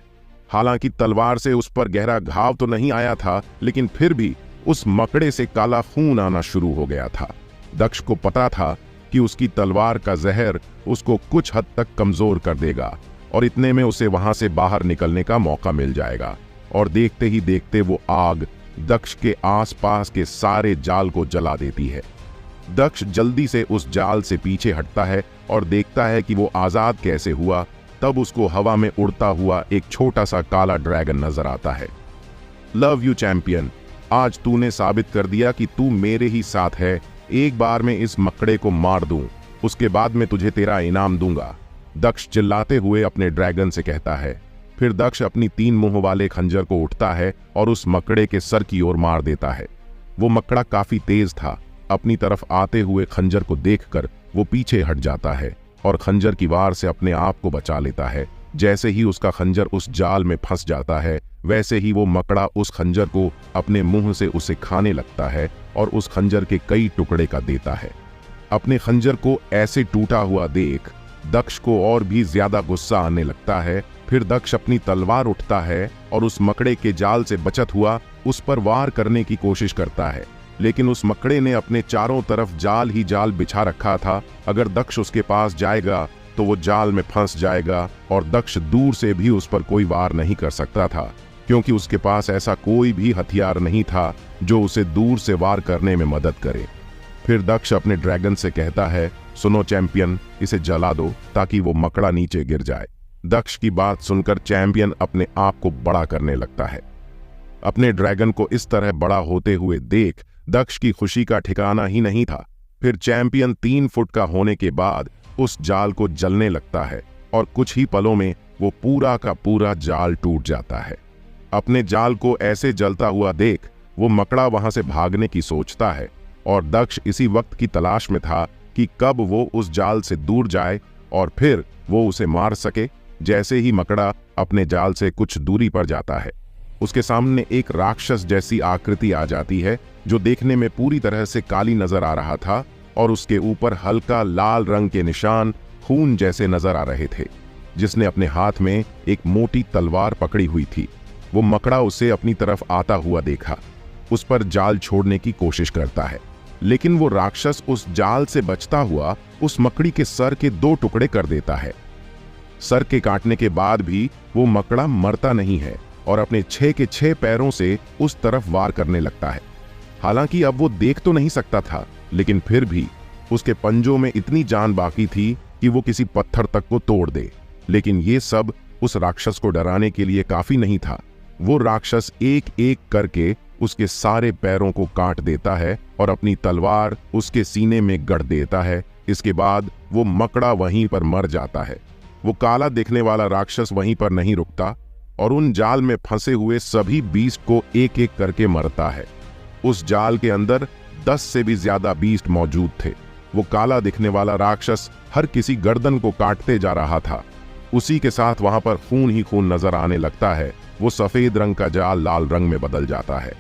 हालांकि तलवार से उस पर गहरा घाव तो नहीं आया था, लेकिन फिर भी उस मकड़े से काला खून आना शुरू हो गया था। दक्ष को पता था कि उसकी तलवार का जहर उसको कुछ हद तक कमजोर कर देगा और इतने में उसे वहां से बाहर निकलने का मौका मिल जाएगा। और देखते ही देखते वो आग दक्ष के आसपास के सारे जाल को जला देती है। दक्ष जल्दी से उस जाल से पीछे हटता है और देखता है कि वो आजाद कैसे हुआ। तब उसको हवा में उड़ता हुआ एक छोटा सा काला ड्रैगन नजर आता है। लव यू चैंपियन, आज तूने साबित कर दिया कि तू मेरे ही साथ है। एक बार मैं इस मकड़े को मार दूं, उसके बाद मैं तुझे तेरा इनाम दूंगा, दक्ष चिल्लाते हुए अपने ड्रैगन से कहता है। फिर दक्ष अपनी 3 मुंह वाले खंजर को उठता है और उस मकड़े के सर की ओर मार देता है। वो मकड़ा काफी तेज था। अपनी तरफ आते हुए खंजर को देखकर वो पीछे हट जाता है और खंजर की वार से अपने आप को बचा लेता है। जैसे ही उसका खंजर उस जाल में फंस जाता है, वैसे ही वो मकड़ा उस खंजर को अपने मुंह से उसे खाने लगता है और उस खंजर के कई टुकड़े कर देता है। अपने खंजर को ऐसे टूटा हुआ देख दक्ष को और भी ज्यादा गुस्सा आने लगता है। फिर दक्ष अपनी तलवार उठता है और उस मकड़े के जाल से बचत हुआ उस पर वार करने की कोशिश करता है, लेकिन उस मकड़े ने अपने चारों तरफ जाल ही जाल बिछा रखा था। अगर दक्ष उसके पास जाएगा तो वो जाल में फंस जाएगा और दक्ष दूर से भी उस पर कोई वार नहीं कर सकता था, क्योंकि उसके पास ऐसा कोई भी हथियार नहीं था जो उसे दूर से वार करने में मदद करे। फिर दक्ष अपने ड्रैगन से कहता है, सुनो चैंपियन, इसे जला दो ताकि वो मकड़ा नीचे गिर जाए। दक्ष की बात सुनकर चैंपियन अपने आप को बड़ा करने लगता है। अपने ड्रैगन को इस तरह बड़ा होते हुए देख दक्ष की खुशी का ठिकाना ही नहीं था। फिर चैंपियन 3 फुट का होने के बाद उस जाल को जलने लगता है और कुछ ही पलों में वो पूरा का पूरा जाल टूट जाता है। अपने जाल को ऐसे जलता हुआ देख वो मकड़ा वहां से भागने की सोचता है और दक्ष इसी वक्त की तलाश में था कि कब वो उस जाल से दूर जाए और फिर वो उसे मार सके। जैसे ही मकड़ा अपने जाल से कुछ दूरी पर जाता है, उसके सामने एक राक्षस जैसी आकृति आ जाती है जो देखने में पूरी तरह से काली नजर आ रहा था और उसके ऊपर हल्का लाल रंग के निशान खून जैसे नजर आ रहे थे, जिसने अपने हाथ में एक मोटी तलवार पकड़ी हुई थी। वो मकड़ा उसे अपनी तरफ आता हुआ देखा, उस पर जाल छोड़ने की कोशिश करता है, लेकिन वो राक्षस उस जाल से बचता हुआ उस मकड़ी के सर के 2 टुकड़े कर देता है। सर के काटने के बाद भी वो मकड़ा मरता नहीं है और अपने 6 के 6 पैरों से उस तरफ वार करने लगता है। हालांकि अब वो देख तो नहीं सकता था, लेकिन फिर भी उसके पंजों में इतनी जान बाकी थी कि वो किसी पत्थर तक को तोड़ दे। लेकिन ये सब उस राक्षस को डराने के लिए काफी नहीं था। वो राक्षस एक एक करके उसके सारे पैरों को काट देता है और अपनी तलवार उसके सीने में गड़ देता है। इसके बाद वो मकड़ा वहीं पर मर जाता है। वो काला दिखने वाला राक्षस वहीं पर नहीं रुकता और उन जाल में फंसे हुए सभी बीस्ट को एक एक करके मरता है। उस जाल के अंदर 10 से भी ज्यादा बीस्ट मौजूद थे। वो काला दिखने वाला राक्षस हर किसी गर्दन को काटते जा रहा था। उसी के साथ वहां पर खून ही खून नजर आने लगता है। वो सफेद रंग का जाल लाल रंग में बदल जाता है।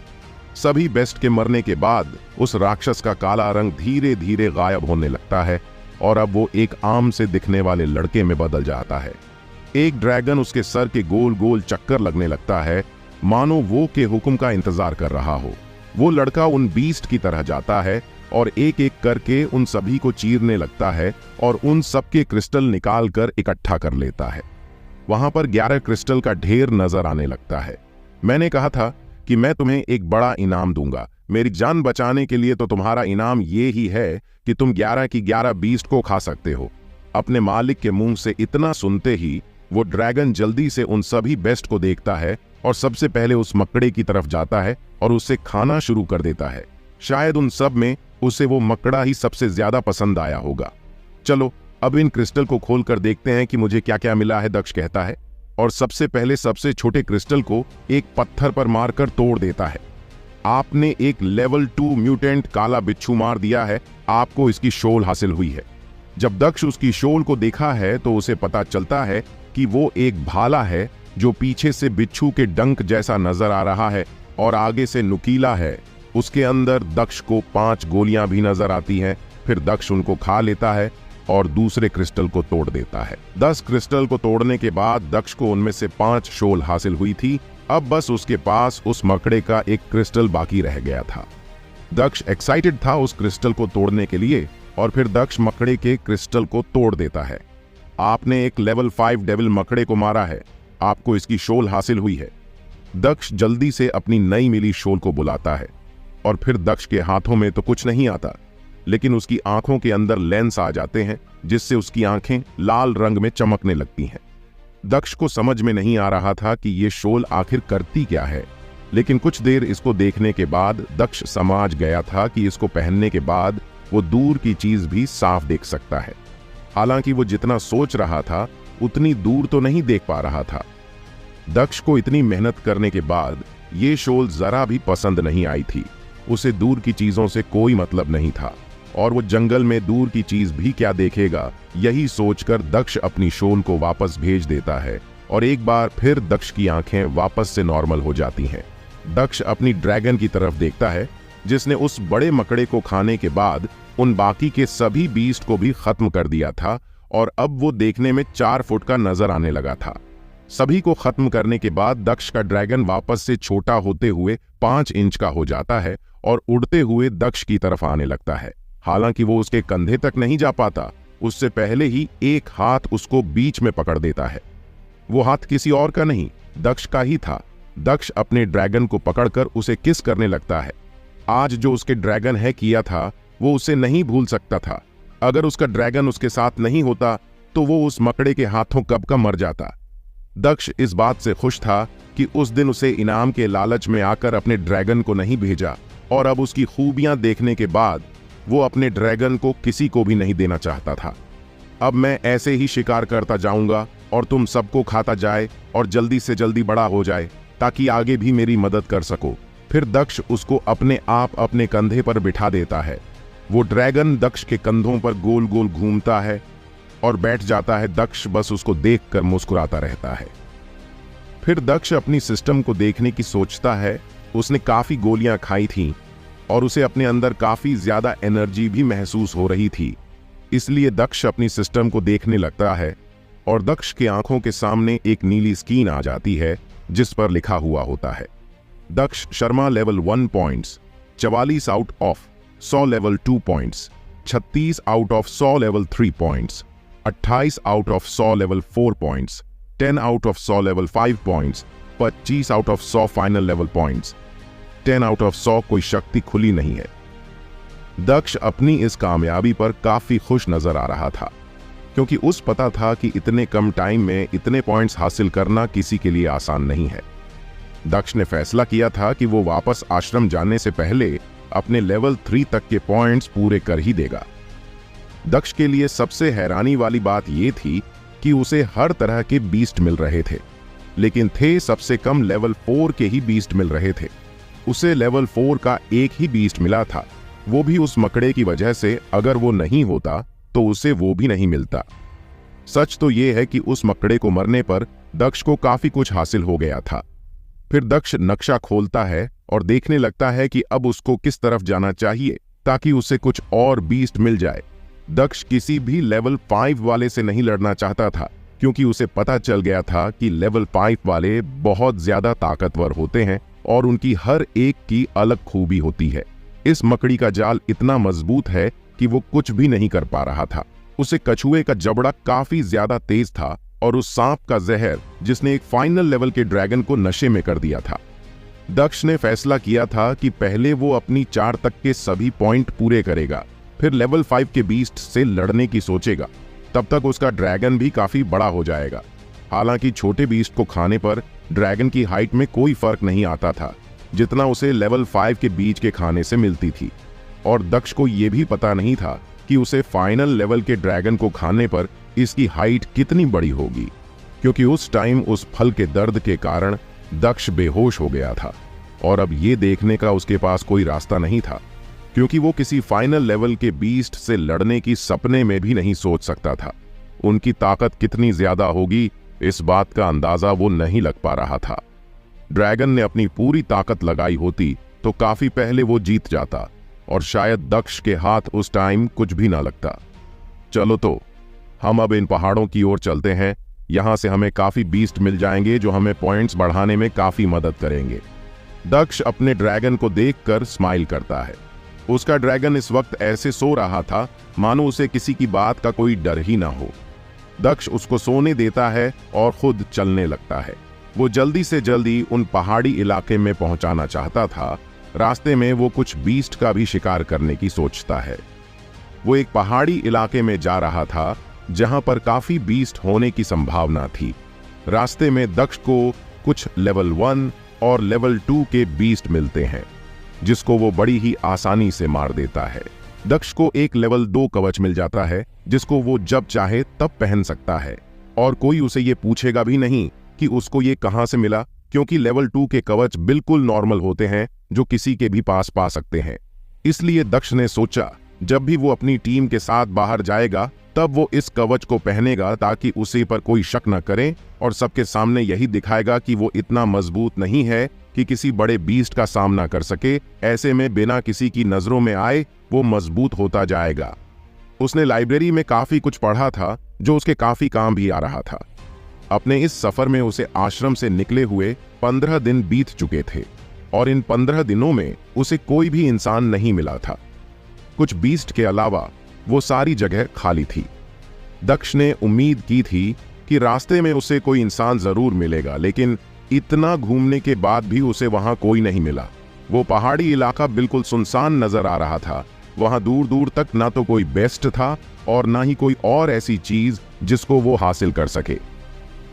सभी बेस्ट के मरने के बाद उस राक्षस का काला रंग धीरे धीरे गायब होने लगता है और अब वो एक आम से दिखने वाले लड़के में बदल जाता है। एक ड्रैगन उसके सर के गोल गोल चक्कर लगने लगता है, मानो वो के हुक्म का इंतजार कर रहा हो। वो लड़का उन बीस्ट की तरह जाता है और एक एक करके उन सभी को चीरने लगता है और उन सबके क्रिस्टल निकाल कर इकट्ठा कर लेता है। वहां पर 11 क्रिस्टल का ढेर नजर आने लगता है। मैंने कहा था कि मैं तुम्हें एक बड़ा इनाम दूंगा। मेरी जान बचाने के लिए तो तुम्हारा इनाम ये ही है कि तुम 11 की 11 बीस्ट को खा सकते हो। अपने मालिक के मुंह से इतना सुनते ही वो ड्रैगन जल्दी से उन सभी बेस्ट को देखता है और सबसे पहले उस मकड़े की तरफ जाता है और उसे खाना शुरू कर देता है। शायद उन सब में उसे वो मकड़ा ही सबसे ज्यादा पसंद आया होगा। चलो अब इन क्रिस्टल को खोलकर देखते हैं कि मुझे क्या क्या मिला है, दक्ष कहता है और सबसे पहले सबसे छोटे क्रिस्टल को एक पत्थर पर मारकर तोड़ देता है। आपने एक लेवल 2 म्यूटेंट काला बिच्छू मार दिया है, आपको इसकी शोल हासिल हुई है। जब दक्ष उसकी शोल को देखा है तो उसे पता चलता है कि वो एक भाला है जो पीछे से बिच्छू के डंक जैसा नजर आ रहा है और आगे से नुकीला है। उसके अंदर दक्ष को 5 गोलियां भी नजर आती हैं। फिर दक्ष उनको खा लेता है। और दूसरे क्रिस्टल को तोड़ देता है। 10 क्रिस्टल को तोड़ने के बाद दक्ष को उनमें से 5 शोल हासिल हुई थी। अब बस उसके पास उस मकड़े का एक क्रिस्टल बाकी रह गया था। दक्ष एक्साइटेड था उस क्रिस्टल को तोड़ने के लिए और फिर दक्ष मकड़े के क्रिस्टल को तोड़ देता है। आपने एक लेवल 5 डेविल मकड़े को मारा है, आपको इसकी शोल हासिल हुई है। दक्ष जल्दी से अपनी नई मिली शोल को बुलाता है और फिर दक्ष के हाथों में तो कुछ नहीं आता, लेकिन उसकी आंखों के अंदर लेंस आ जाते हैं जिससे उसकी आंखें लाल रंग में चमकने लगती हैं। दक्ष को समझ में नहीं आ रहा था कि ये शोल आखिर करती क्या है, लेकिन कुछ देर इसको देखने के बाद दक्ष समझ गया था कि इसको पहनने के बाद वो दूर की चीज भी साफ देख सकता है। हालांकि वो जितना सोच रहा था उतनी दूर तो नहीं देख पा रहा था। दक्ष को इतनी मेहनत करने के बाद ये शोल जरा भी पसंद नहीं आई थी। उसे दूर की चीजों से कोई मतलब नहीं था और वो जंगल में दूर की चीज भी क्या देखेगा, यही सोचकर दक्ष अपनी शोल को वापस भेज देता है और एक बार फिर दक्ष की आंखें वापस से नॉर्मल हो जाती हैं। दक्ष अपनी ड्रैगन की तरफ देखता है जिसने उस बड़े मकड़े को खाने के बाद उन बाकी के सभी बीस्ट को भी खत्म कर दिया था और अब वो देखने में 4 फुट का नजर आने लगा था। सभी को खत्म करने के बाद दक्ष का ड्रैगन वापस से छोटा होते हुए 5 इंच का हो जाता है और उड़ते हुए दक्ष की तरफ आने लगता है। हालांकि वो उसके कंधे तक नहीं जा पाता, उससे पहले ही एक हाथ उसको बीच में पकड़ देता है। वो हाथ किसी और का नहीं, दक्ष का ही था। दक्ष अपने ड्रैगन को पकड़कर उसे किस करने लगता है। आज जो उसके ड्रैगन है किया था वो उसे नहीं भूल सकता था। अगर उसका ड्रैगन उसके साथ नहीं होता तो वो उस मकड़े के हाथों कब का मर जाता। दक्ष इस बात से खुश था कि उस दिन उसे इनाम के लालच में आकर अपने ड्रैगन को नहीं भेजा और अब उसकी खूबियां देखने के बाद वो अपने ड्रैगन को किसी को भी नहीं देना चाहता था। अब मैं ऐसे ही शिकार करता जाऊंगा और तुम सबको खाता जाए और जल्दी से जल्दी बड़ा हो जाए ताकि आगे भी मेरी मदद कर सको। फिर दक्ष उसको अपने आप अपने कंधे पर बिठा देता है। वो ड्रैगन दक्ष के कंधों पर गोल गोल घूमता है और बैठ जाता है। दक्ष बस उसको देखकर मुस्कुराता रहता है। फिर दक्ष अपनी सिस्टम को देखने की सोचता है। उसने काफी गोलियां खाई थीं और उसे अपने अंदर काफी ज्यादा एनर्जी भी महसूस हो रही थी। इसलिए दक्ष अपनी सिस्टम को देखने लगता है और दक्ष की आंखों के सामने एक नीली स्क्रीन आ जाती है जिस पर लिखा हुआ होता है Daksh Sharma level 1 points, 44 out of 100 level 2 points, 36 out of 100 level 3 points, 28 out of 100 level 4 points, 10 out of 100 level 5 points, 25 out of 100 final level points, 10 out of 100 कोई शक्ति खुली नहीं है। दक्ष अपनी इस कामयाबी पर काफी खुश नजर आ रहा था क्योंकि उस पता था कि इतने कम टाइम में इतने पॉइंट्स हासिल करना किसी के लिए आसान नहीं है। दक्ष ने फैसला किया था कि वो वापस आश्रम जाने से पहले अपने लेवल 3 तक के पॉइंट्स पूरे कर ही देगा। दक्ष के लिए सबसे हैरानी वाली बात यह थी कि उसे हर तरह के बीस्ट मिल रहे थे, लेकिन थे सबसे कम लेवल 4 के ही बीस्ट मिल रहे थे। उसे लेवल 4 का एक ही बीस्ट मिला था, वो भी उस मकड़े की वजह से। अगर वो नहीं होता तो उसे वो भी नहीं मिलता। सच तो ये है कि उस मकड़े को मरने पर दक्ष को काफी कुछ हासिल हो गया था। फिर दक्ष नक्शा खोलता है और देखने लगता है कि अब उसको किस तरफ जाना चाहिए ताकि उसे कुछ और बीस्ट मिल जाए। दक्ष किसी भी लेवल 5 वाले से नहीं लड़ना चाहता था क्योंकि उसे पता चल गया था कि लेवल 5 वाले बहुत ज्यादा ताकतवर होते हैं और उनकी हर एक की अलग खूबी होती है। इस मकड़ी का जाल इतना मजबूत है कि वो कुछ भी नहीं कर पा रहा था। उसे कछुए का जबड़ा काफी ज्यादा तेज था और उस सांप का जहर जिसने एक फाइनल लेवल के ड्रैगन को नशे में कर दिया था। दक्ष ने फैसला किया था कि पहले वो अपनी 4 तक के सभी पॉइंट पूरे करेगा, फिर लेवल 5 के बीस्ट से लड़ने की सोचेगा। तब तक उसका ड्रैगन भी काफी बड़ा हो जाएगा। हालांकि छोटे बीस्ट को खाने पर ड्रैगन की हाइट में कोई फर्क नहीं आता था जितना उसे लेवल 5 के बीज के खाने से मिलती थी। और दक्ष को यह भी पता नहीं था कि उसे फाइनल लेवल के ड्रैगन को खाने पर इसकी हाइट कितनी बड़ी होगी, क्योंकि उस टाइम उस फल के दर्द के कारण दक्ष बेहोश हो गया था और अब ये देखने का उसके पास कोई रास्ता नहीं था क्योंकि वो किसी फाइनल लेवल के बीस्ट से लड़ने की सपने में भी नहीं सोच सकता था। उनकी ताकत कितनी ज्यादा होगी इस बात का अंदाजा वो नहीं लग पा रहा था। ड्रैगन ने अपनी पूरी ताकत लगाई होती तो काफी पहले वो जीत जाता और शायद दक्ष के हाथ उस टाइम कुछ भी ना लगता। चलो तो हम अब इन पहाड़ों की ओर चलते हैं। यहाँ से हमें काफी बीस्ट मिल जाएंगे जो हमें पॉइंट्स बढ़ाने में काफी मदद करेंगे। दक्ष अपने ड्रैगन को देखकर स्माइल करता है। उसका ड्रैगन इस वक्त ऐसे सो रहा था मानो उसे किसी की बात का कोई डर ही ना हो। दक्ष उसको सोने देता है और खुद चलने लगता है। वो जल्दी से जल्दी उन पहाड़ी इलाके में पहुंचाना चाहता था। रास्ते में वो कुछ बीस्ट का भी शिकार करने की सोचता है। वो एक पहाड़ी इलाके में जा रहा था जहां पर काफी बीस्ट होने की संभावना थी। रास्ते में दक्ष को कुछ लेवल 1 और लेवल 2 के बीस्ट मिलते हैं जिसको वो बड़ी ही आसानी से मार देता है। दक्ष को एक लेवल 2 कवच मिल जाता है जिसको वो जब चाहे तब पहन सकता है और कोई उसे ये पूछेगा भी नहीं कि उसको ये कहां से मिला, क्योंकि लेवल 2 के कवच बिल्कुल नॉर्मल होते हैं जो किसी के भी पास पा सकते हैं। इसलिए दक्ष ने सोचा जब भी वो अपनी टीम के साथ बाहर जाएगा तब वो इस कवच को पहनेगा ताकि उसे पर कोई शक न करे और सबके सामने यही दिखाएगा कि वो इतना मजबूत नहीं है कि किसी बड़े बीस्ट का सामना कर सके। ऐसे में बिना किसी की नजरों में आए वो मजबूत होता जाएगा। उसने लाइब्रेरी में काफी कुछ पढ़ा था जो उसके काफी काम भी आ रहा था। अपने इस सफर में उसे आश्रम से निकले हुए 15 दिन बीत चुके थे और इन 15 दिनों में उसे कोई भी इंसान नहीं मिला था। कुछ बीस्ट के अलावा वो सारी जगह खाली थी। दक्ष ने उम्मीद की थी कि रास्ते में उसे कोई इंसान जरूर मिलेगा, लेकिन इतना घूमने के बाद भी उसे वहां कोई नहीं मिला। वो पहाड़ी इलाका बिल्कुल सुनसान नजर आ रहा था। वहां दूर दूर तक ना तो कोई बेस्ट था और ना ही कोई और ऐसी चीज जिसको वो हासिल कर सके।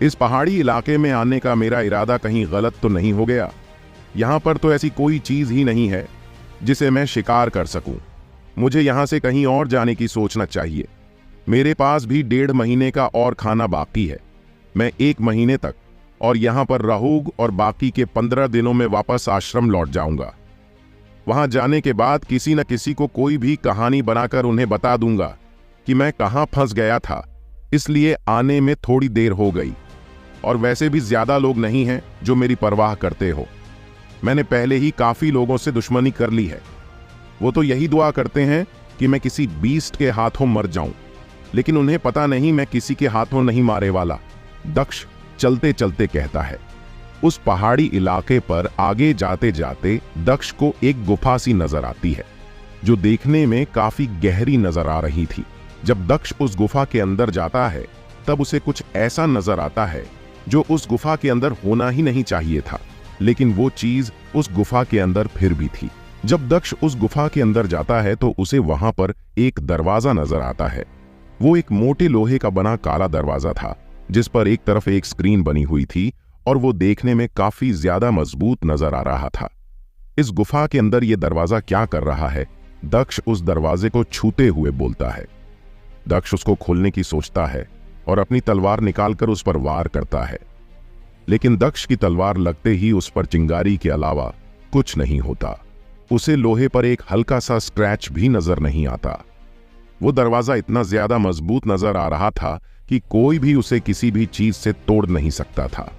इस पहाड़ी इलाके में आने का मेरा इरादा कहीं गलत तो नहीं हो गया? यहां पर तो ऐसी कोई चीज ही नहीं है जिसे मैं शिकार कर सकूं। मुझे यहां से कहीं और जाने की सोचना चाहिए। मेरे पास भी 1.5 महीने का और खाना बाकी है। मैं 1 महीने तक और यहां पर रहूंगा और बाकी के 15 दिनों में वापस आश्रम लौट जाऊंगा। वहां जाने के बाद किसी न किसी को कोई भी कहानी बनाकर उन्हें बता दूंगा कि मैं कहां फंस गया था, इसलिए आने में थोड़ी देर हो गई। और वैसे भी ज्यादा लोग नहीं हैं जो मेरी परवाह करते हो। मैंने पहले ही काफी लोगों से दुश्मनी कर ली है। वो तो यही दुआ करते हैं कि मैं किसी बीस्ट के हाथों मर जाऊं, लेकिन उन्हें पता नहीं मैं किसी के हाथों नहीं मारे वाला। दक्ष चलते चलते कहता है। उस पहाड़ी इलाके पर आगे जाते जाते दक्ष को एक गुफा सी नजर आती है जो देखने में काफी गहरी नजर आ रही थी। जब दक्ष उस गुफा के अंदर जाता है तब उसे कुछ ऐसा नजर आता है जो उस गुफा के अंदर होना ही नहीं चाहिए था, लेकिन वो चीज उस गुफा के अंदर फिर भी थी। जब दक्ष उस गुफा के अंदर जाता है तो उसे वहां पर एक दरवाजा नजर आता है। वो एक मोटे लोहे का बना काला दरवाजा था जिस पर एक तरफ एक स्क्रीन बनी हुई थी और वो देखने में काफी ज्यादा मजबूत नजर आ रहा था। इस गुफा के अंदर ये दरवाजा क्या कर रहा है? दक्ष उस दरवाजे को छूते हुए बोलता है। दक्ष उसको खोलने की सोचता है और अपनी तलवार निकालकर उस पर वार करता है, लेकिन दक्ष की तलवार लगते ही उस पर चिंगारी के अलावा कुछ नहीं होता। उसे लोहे पर एक हल्का सा स्क्रैच भी नजर नहीं आता। वो दरवाजा इतना ज्यादा मजबूत नजर आ रहा था कि कोई भी उसे किसी भी चीज से तोड़ नहीं सकता था।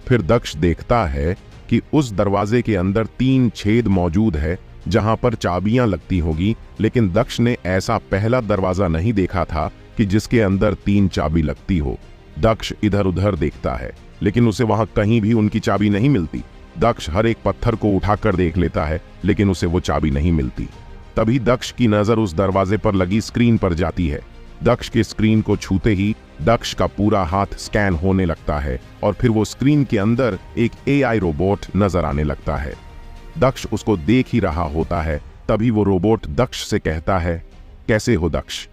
फिर दक्ष देखता है कि उस दरवाजे के अंदर 3 छेद मौजूद है जहां पर चाबियां लगती होगी, लेकिन दक्ष ने ऐसा पहला दरवाजा नहीं देखा था कि जिसके अंदर 3 चाबी लगती हो। दक्ष इधर उधर देखता है लेकिन उसे वहां कहीं भी उनकी चाबी नहीं मिलती। दक्ष हर एक पत्थर को उठाकर देख लेता है लेकिन उसे वो चाबी नहीं मिलती। तभी दक्ष की नजर उस दरवाजे पर लगी स्क्रीन पर जाती है। दक्ष के स्क्रीन को छूते ही दक्ष का पूरा हाथ स्कैन होने लगता है और फिर वो स्क्रीन के अंदर एक AI रोबोट नजर आने लगता है। दक्ष उसको देख ही रहा होता है। तभी वो रोबोट दक्ष से कहता है, कैसे हो दक्ष?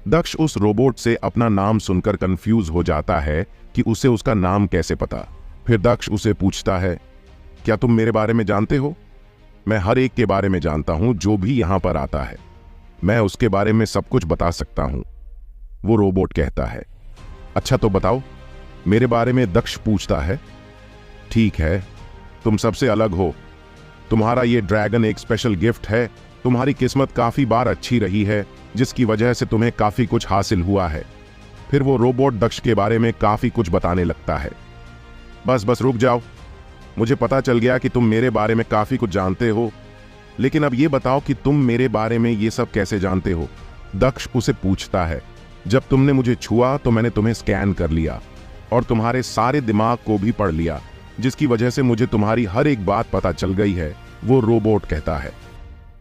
दक्ष उस रोबोट से अपना नाम सुनकर कंफ्यूज हो जाता है कि उसे उसका नाम कैसे पता। फिर दक्ष उसे पूछता है, क्या तुम मेरे बारे में जानते हो? मैं हर एक के बारे में जानता हूं जो भी यहां पर आता है। मैं उसके बारे में सब कुछ बता सकता हूं। वो रोबोट कहता है। अच्छा तो बताओ मेरे बारे में। दक्ष पूछता है। ठीक है, तुम सबसे अलग हो। तुम्हारा ये ड्रैगन एक स्पेशल गिफ्ट है। तुम्हारी किस्मत काफी बार अच्छी रही है जिसकी वजह से तुम्हें काफी कुछ हासिल हुआ है। फिर वो रोबोट दक्ष के बारे में काफी कुछ बताने लगता है। बस रुक जाओ, मुझे पता चल गया कि तुम मेरे बारे में काफी कुछ जानते हो, लेकिन अब ये बताओ कि तुम मेरे बारे में ये सब कैसे जानते हो? दक्ष उसे पूछता है, जब तुमने मुझे छुआ तो मैंने तुम्हें स्कैन कर लिया और तुम्हारे सारे दिमाग को भी पढ़ लिया, जिसकी वजह से मुझे तुम्हारी हर एक बात पता चल गई है, वो रोबोट कहता है।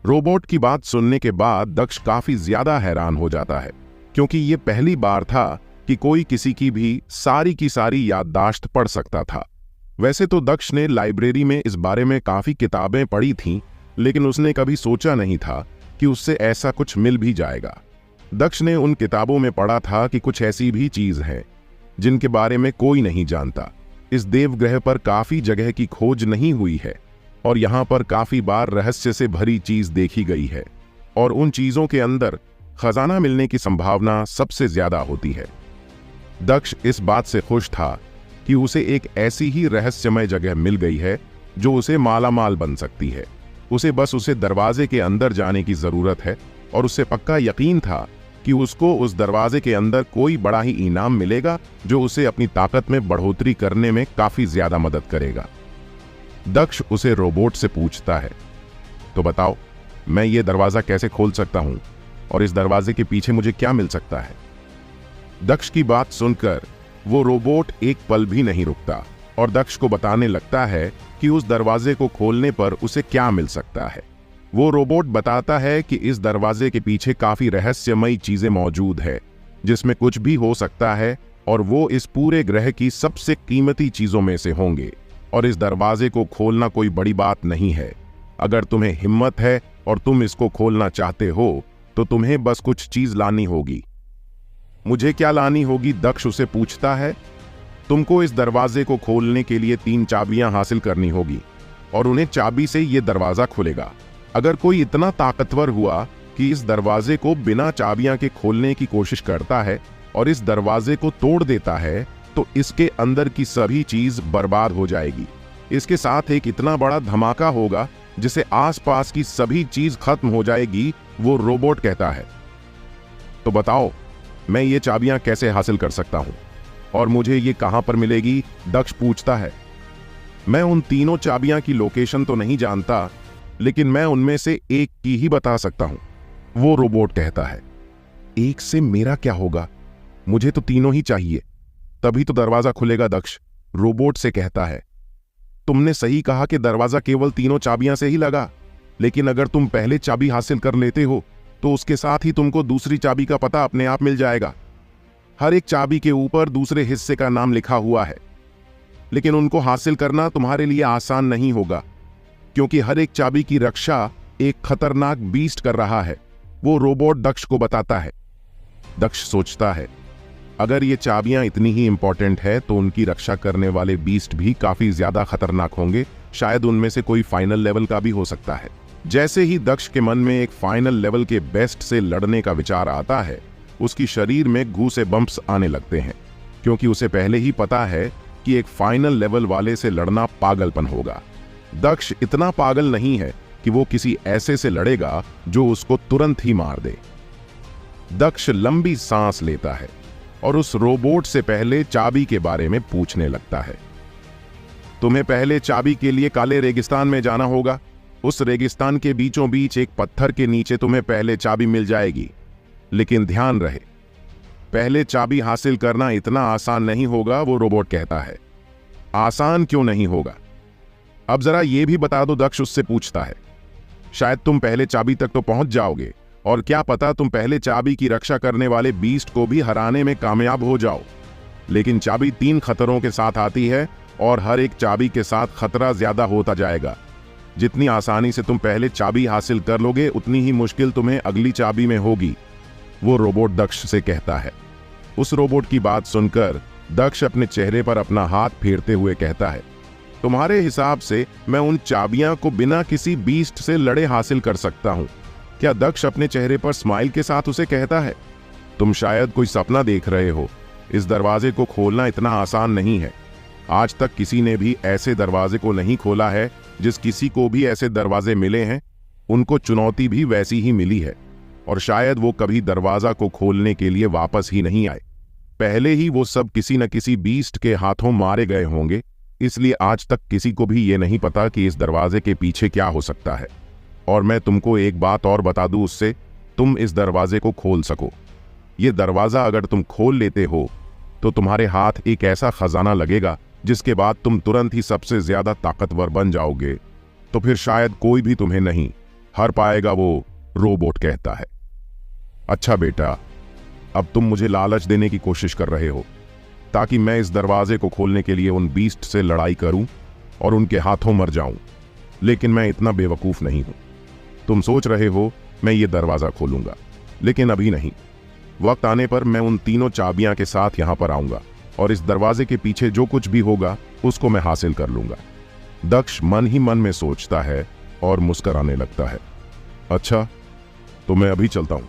रोबोट की बात सुनने के बाद दक्ष काफी ज्यादा हैरान हो जाता है, क्योंकि ये पहली बार था कि कोई किसी की भी सारी की सारी याददाश्त पढ़ सकता था। वैसे तो दक्ष ने लाइब्रेरी में इस बारे में काफी किताबें पढ़ी थीं, लेकिन उसने कभी सोचा नहीं था कि उससे ऐसा कुछ मिल भी जाएगा। दक्ष ने उन किताबों में पढ़ा था कि कुछ ऐसी भी चीज है जिनके बारे में कोई नहीं जानता। इस देवग्रह पर काफी जगह की खोज नहीं हुई है और यहां पर काफी बार रहस्य से भरी चीज देखी गई है और उन चीजों के अंदर खजाना मिलने की संभावना सबसे ज्यादा होती है। दक्ष इस बात से खुश था कि उसे एक ऐसी ही रहस्यमय जगह मिल गई है जो उसे मालामाल बन सकती है। उसे दरवाजे के अंदर जाने की जरूरत है और उसे पक्का यकीन था कि उसको उस दरवाजे के अंदर कोई बड़ा ही इनाम मिलेगा जो उसे अपनी ताकत में बढ़ोतरी करने में काफी ज्यादा मदद करेगा। दक्ष उसे रोबोट से पूछता है, तो बताओ मैं ये दरवाजा कैसे खोल सकता हूं और इस दरवाजे के पीछे मुझे क्या मिल सकता है। दक्ष की बात सुनकर वो रोबोट एक पल भी नहीं रुकता और दक्ष को बताने लगता है कि उस दरवाजे को खोलने पर उसे क्या मिल सकता है। वो रोबोट बताता है कि इस दरवाजे के पीछे काफी रहस्यमयी चीजें मौजूद है, जिसमें कुछ भी हो सकता है और वो इस पूरे ग्रह की सबसे कीमती चीजों में से होंगे और इस दरवाजे को खोलना कोई बड़ी बात नहीं है। अगर तुम्हें हिम्मत है और तुम इसको खोलना चाहते हो तो तुम्हें बस कुछ चीज लानी होगी। मुझे क्या लानी होगी? दक्ष उसे पूछता है। तुमको इस दरवाजे को खोलने के लिए 3 चाबियां हासिल करनी होगी और उन्हें चाबी से ये दरवाजा खुलेगा। अगर कोई इतना ताकतवर हुआ कि इस दरवाजे को बिना चाबियां के खोलने की कोशिश करता है और इस दरवाजे को तोड़ देता है तो इसके अंदर की सभी चीज बर्बाद हो जाएगी। इसके साथ एक इतना बड़ा धमाका होगा जिसे आसपास की सभी चीज खत्म हो जाएगी, वो रोबोट कहता है। तो बताओ मैं ये चाबियां कैसे हासिल कर सकता हूं और मुझे ये कहां पर मिलेगी? दक्ष पूछता है। मैं उन तीनों चाबियां की लोकेशन तो नहीं जानता, लेकिन मैं उनमें से एक की ही बता सकता हूं, वो रोबोट कहता है। एक से मेरा क्या होगा? मुझे तो तीनों ही चाहिए, तभी तो दरवाजा खुलेगा। दक्ष रोबोट से कहता है। तुमने सही कहा कि दरवाजा केवल तीनों चाबियां से ही लगा, लेकिन अगर तुम पहले चाबी हासिल कर लेते हो तो उसके साथ ही तुमको दूसरी चाबी का पता अपने आप मिल जाएगा। हर एक चाबी के ऊपर दूसरे हिस्से का नाम लिखा हुआ है, लेकिन उनको हासिल करना तुम्हारे लिए आसान नहीं होगा, क्योंकि हर एक चाबी की रक्षा एक खतरनाक बीस्ट कर रहा है, वो रोबोट दक्ष को बताता है। दक्ष सोचता है, अगर ये चाबियां इतनी ही इंपॉर्टेंट है तो उनकी रक्षा करने वाले बीस्ट भी काफी ज्यादा खतरनाक होंगे। शायद उनमें से कोई फाइनल लेवल का भी हो सकता है। जैसे ही दक्ष के मन में एक फाइनल लेवल के बेस्ट से लड़ने का विचार आता है, उसकी शरीर में गूसे बम्प्स आने लगते हैं, क्योंकि उसे पहले ही पता है कि एक फाइनल लेवल वाले से लड़ना पागलपन होगा। दक्ष इतना पागल नहीं है कि वो किसी ऐसे से लड़ेगा जो उसको तुरंत ही मार दे। दक्ष लंबी सांस लेता है और उस रोबोट से पहले चाबी के बारे में पूछने लगता है। तुम्हें पहले चाबी के लिए काले रेगिस्तान में जाना होगा। उस रेगिस्तान के बीचों बीच एक पत्थर के नीचे तुम्हें पहले चाबी मिल जाएगी, लेकिन ध्यान रहे, पहले चाबी हासिल करना इतना आसान नहीं होगा, वो रोबोट कहता है। आसान क्यों नहीं होगा? अब जरा ये भी बता दो, दक्ष उससे पूछता है। शायद तुम पहले चाबी तक तो पहुंच जाओगे और क्या पता तुम पहले चाबी की रक्षा करने वाले बीस्ट को भी हराने में कामयाब हो जाओ, लेकिन चाबी 3 खतरों के साथ आती है और हर एक चाबी के साथ खतरा ज्यादा होता जाएगा। जितनी आसानी से तुम पहले चाबी हासिल कर लोगे, उतनी ही मुश्किल तुम्हें अगली चाबी में होगी, वो रोबोट दक्ष से कहता है। उस रोबोट की बात सुनकर दक्ष अपने चेहरे पर अपना हाथ फेरते हुए कहता है, तुम्हारे हिसाब से मैं उन चाबियां को बिना किसी बीस्ट से लड़े हासिल कर सकता हूं क्या? दक्ष अपने चेहरे पर स्माइल के साथ उसे कहता है। तुम शायद कोई सपना देख रहे हो। इस दरवाजे को खोलना इतना आसान नहीं है। आज तक किसी ने भी ऐसे दरवाजे को नहीं खोला है। जिस किसी को भी ऐसे दरवाजे मिले हैं, उनको चुनौती भी वैसी ही मिली है और शायद वो कभी दरवाजा को खोलने के लिए वापस ही नहीं आए। पहले ही वो सब किसी न किसी बीस्ट के हाथों मारे गए होंगे, इसलिए आज तक किसी को भी ये नहीं पता कि इस दरवाजे के पीछे क्या हो सकता है। और मैं तुमको एक बात और बता दूं, उससे तुम इस दरवाजे को खोल सको। ये दरवाजा अगर तुम खोल लेते हो तो तुम्हारे हाथ एक ऐसा खजाना लगेगा जिसके बाद तुम तुरंत ही सबसे ज्यादा ताकतवर बन जाओगे। तो फिर शायद कोई भी तुम्हें नहीं हर पाएगा, वो रोबोट कहता है। अच्छा बेटा, अब तुम मुझे लालच देने की कोशिश कर रहे हो ताकि मैं इस दरवाजे को खोलने के लिए उन बीस्ट से लड़ाई करूं और उनके हाथों मर जाऊं। लेकिन मैं इतना बेवकूफ नहीं हूं। तुम सोच रहे हो मैं ये दरवाजा खोलूंगा, लेकिन अभी नहीं। वक्त आने पर मैं उन तीनों चाबियां के साथ यहां पर आऊंगा और इस दरवाजे के पीछे जो कुछ भी होगा उसको मैं हासिल कर लूंगा। दक्ष मन ही मन में सोचता है और मुस्कुराने लगता है। अच्छा, तो मैं अभी चलता हूं।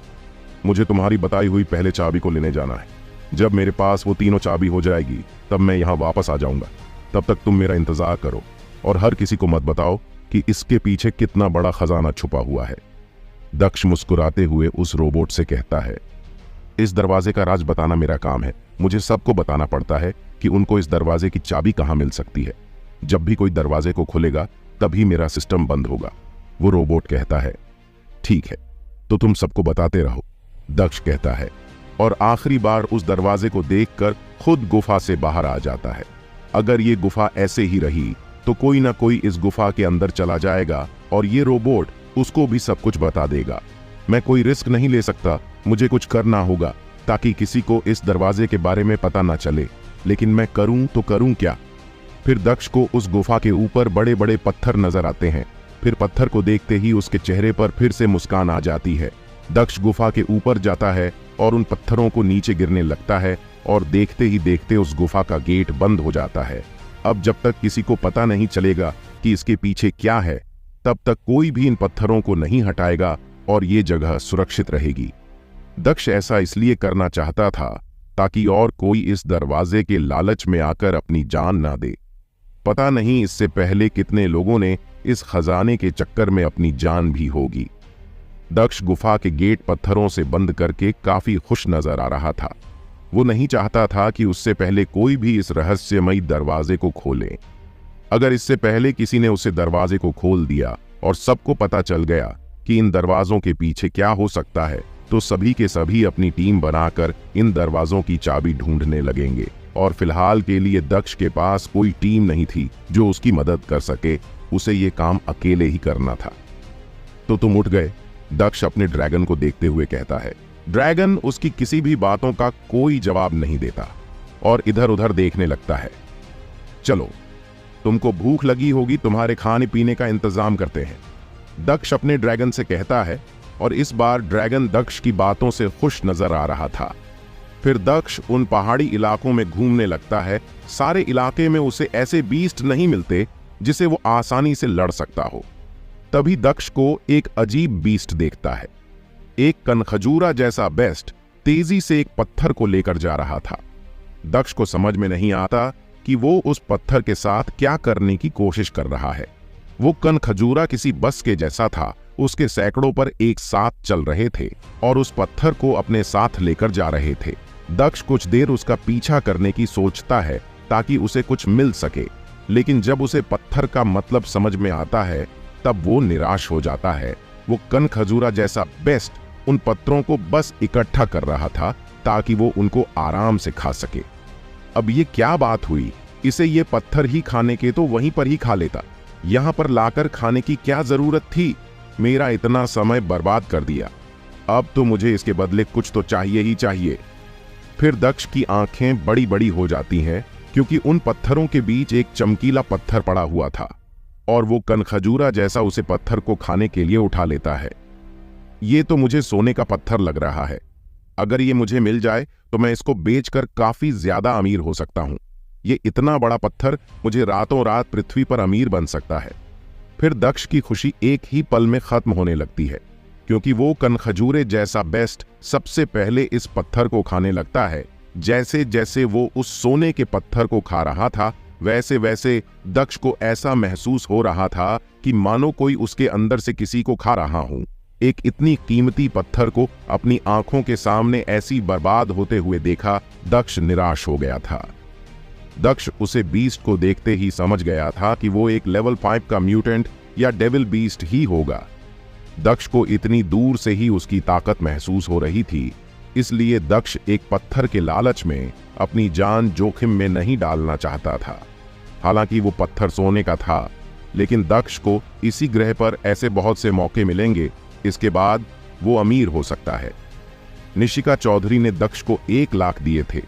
मुझे तुम्हारी बताई हुई पहले चाबी को लेने जाना है। जब मेरे पास वो तीनों चाबी हो जाएगी तब मैं यहां वापस आ जाऊंगा। तब तक तुम मेरा इंतजार करो और हर किसी को मत बताओ कि इसके पीछे कितना बड़ा खजाना छुपा हुआ है। दक्ष मुस्कुराते हुए उस रोबोट से कहता है, इस दरवाजे का राज बताना मेरा काम है। मुझे सबको बताना पड़ता है कि उनको इस दरवाजे की चाबी कहां मिल सकती है। जब भी कोई दरवाजे को खोलेगा तभी मेरा सिस्टम बंद होगा। वो रोबोट कहता है, ठीक है, तो तुम सबको बताते रहो। दक्ष कहता है और आखिरी बार उस दरवाजे को देखकर खुद गुफा से बाहर आ जाता है। अगर ये गुफा ऐसे ही रही तो कोई ना कोई इस गुफा के अंदर चला जाएगा और ये रोबोट उसको भी सब कुछ बता देगा। मैं कोई रिस्क नहीं ले सकता, मुझे कुछ करना होगा ताकि किसी को इस दरवाजे के बारे में पता ना चले। लेकिन मैं करूं तो करूं क्या? फिर दक्ष को उस गुफा के ऊपर बड़े बड़े पत्थर नजर आते हैं। फिर पत्थर को देखते ही उसके चेहरे पर फिर से मुस्कान आ जाती है। दक्ष गुफा के ऊपर जाता है और उन पत्थरों को नीचे गिरने लगता है और देखते ही देखते उस गुफा का गेट बंद हो जाता है। अब जब तक किसी को पता नहीं चलेगा कि इसके पीछे क्या है, तब तक कोई भी इन पत्थरों को नहीं हटाएगा और ये जगह सुरक्षित रहेगी। दक्ष ऐसा इसलिए करना चाहता था ताकि और कोई इस दरवाजे के लालच में आकर अपनी जान ना दे। पता नहीं इससे पहले कितने लोगों ने इस खजाने के चक्कर में अपनी जान भी होगी। दक्ष गुफा के गेट पत्थरों से बंद करके काफी खुश नजर आ रहा था। वो नहीं चाहता था कि उससे पहले कोई भी इस रहस्यमयी दरवाजे को खोले। अगर इससे पहले किसी ने उसे दरवाजे को खोल दिया और सबको पता चल गया कि इन दरवाजों के पीछे क्या हो सकता है, तो सभी के सभी अपनी टीम बनाकर इन दरवाजों की चाबी ढूंढने लगेंगे। और फिलहाल के लिए दक्ष के पास कोई टीम नहीं थी जो उसकी मदद कर सके। उसे ये काम अकेले ही करना था। तो तुम उठ गए? दक्ष अपने ड्रैगन को देखते हुए कहता है। ड्रैगन उसकी किसी भी बातों का कोई जवाब नहीं देता और इधर उधर देखने लगता है। चलो, तुमको भूख लगी होगी, तुम्हारे खाने पीने का इंतजाम करते हैं, दक्ष अपने ड्रैगन से कहता है। और इस बार ड्रैगन दक्ष की बातों से खुश नजर आ रहा था। फिर दक्ष उन पहाड़ी इलाकों में घूमने लगता है। सारे इलाके में उसे ऐसे बीस्ट नहीं मिलते जिसे वो आसानी से लड़ सकता हो। तभी दक्ष को एक अजीब बीस्ट देखता है। एक कनखजूरा जैसा बेस्ट तेजी से एक पत्थर को लेकर जा रहा था। दक्ष को समझ में नहीं आता कि वो उस पत्थर के साथ क्या करने की कोशिश कर रहा है। वो कनखजूरा किसी बस के जैसा था। उसके सैकड़ों पर एक साथ चल रहे थे और उस पत्थर को अपने साथ लेकर जा रहे थे। दक्ष कुछ देर उसका पीछा करने की सोचता है ताकि उसे कुछ मिल सके, लेकिन जब उसे पत्थर का मतलब समझ में आता है तब वो निराश हो जाता है। वो कनखजूरा जैसा बेस्ट उन पत्थरों को बस इकट्ठा कर रहा था ताकि वो उनको आराम से खा सके। अब ये क्या बात हुई? इसे ये पत्थर ही खाने के तो वहीं पर ही खा लेता। यहां पर लाकर खाने की क्या जरूरत थी? मेरा इतना समय बर्बाद कर दिया। अब तो मुझे इसके बदले कुछ तो चाहिए ही चाहिए। फिर दक्ष की आंखें बड़ी बड़ी हो जाती हैं क्योंकि उन पत्थरों के बीच एक चमकीला पत्थर पड़ा हुआ था और वो कनखजूरा जैसा उसे पत्थर को खाने के लिए उठा लेता है। ये तो मुझे सोने का पत्थर लग रहा है। अगर ये मुझे मिल जाए तो मैं इसको बेचकर काफी ज्यादा अमीर हो सकता हूं। ये इतना बड़ा पत्थर मुझे रातों रात पृथ्वी पर अमीर बन सकता है। फिर दक्ष की खुशी एक ही पल में खत्म होने लगती है क्योंकि वो कनखजूरे जैसा बेस्ट सबसे पहले इस पत्थर को खाने लगता है। जैसे जैसे वो उस सोने के पत्थर को खा रहा था, वैसे वैसे दक्ष को ऐसा महसूस हो रहा था कि मानो कोई उसके अंदर से किसी को खा रहा हो। एक इतनी कीमती पत्थर को अपनी आंखों के सामने ऐसी बर्बाद होते हुए देखा, दक्ष निराश हो गया था। दक्ष उसे बीस्ट को देखते ही समझ गया था कि वो एक लेवल 5 का म्यूटेंट या डेविल बीस्ट ही होगा। दक्ष को इतनी दूर से ही उसकी ताकत महसूस हो रही थी, इसलिए दक्ष एक पत्थर के लालच में अपनी जान जोखिम में नहीं डालना चाहता था। हालांकि वो पत्थर सोने का था, लेकिन दक्ष को इसी ग्रह पर ऐसे बहुत से मौके मिलेंगे, इसके बाद वो अमीर हो सकता है। निशिका चौधरी ने दक्ष को 1 लाख दिए थे।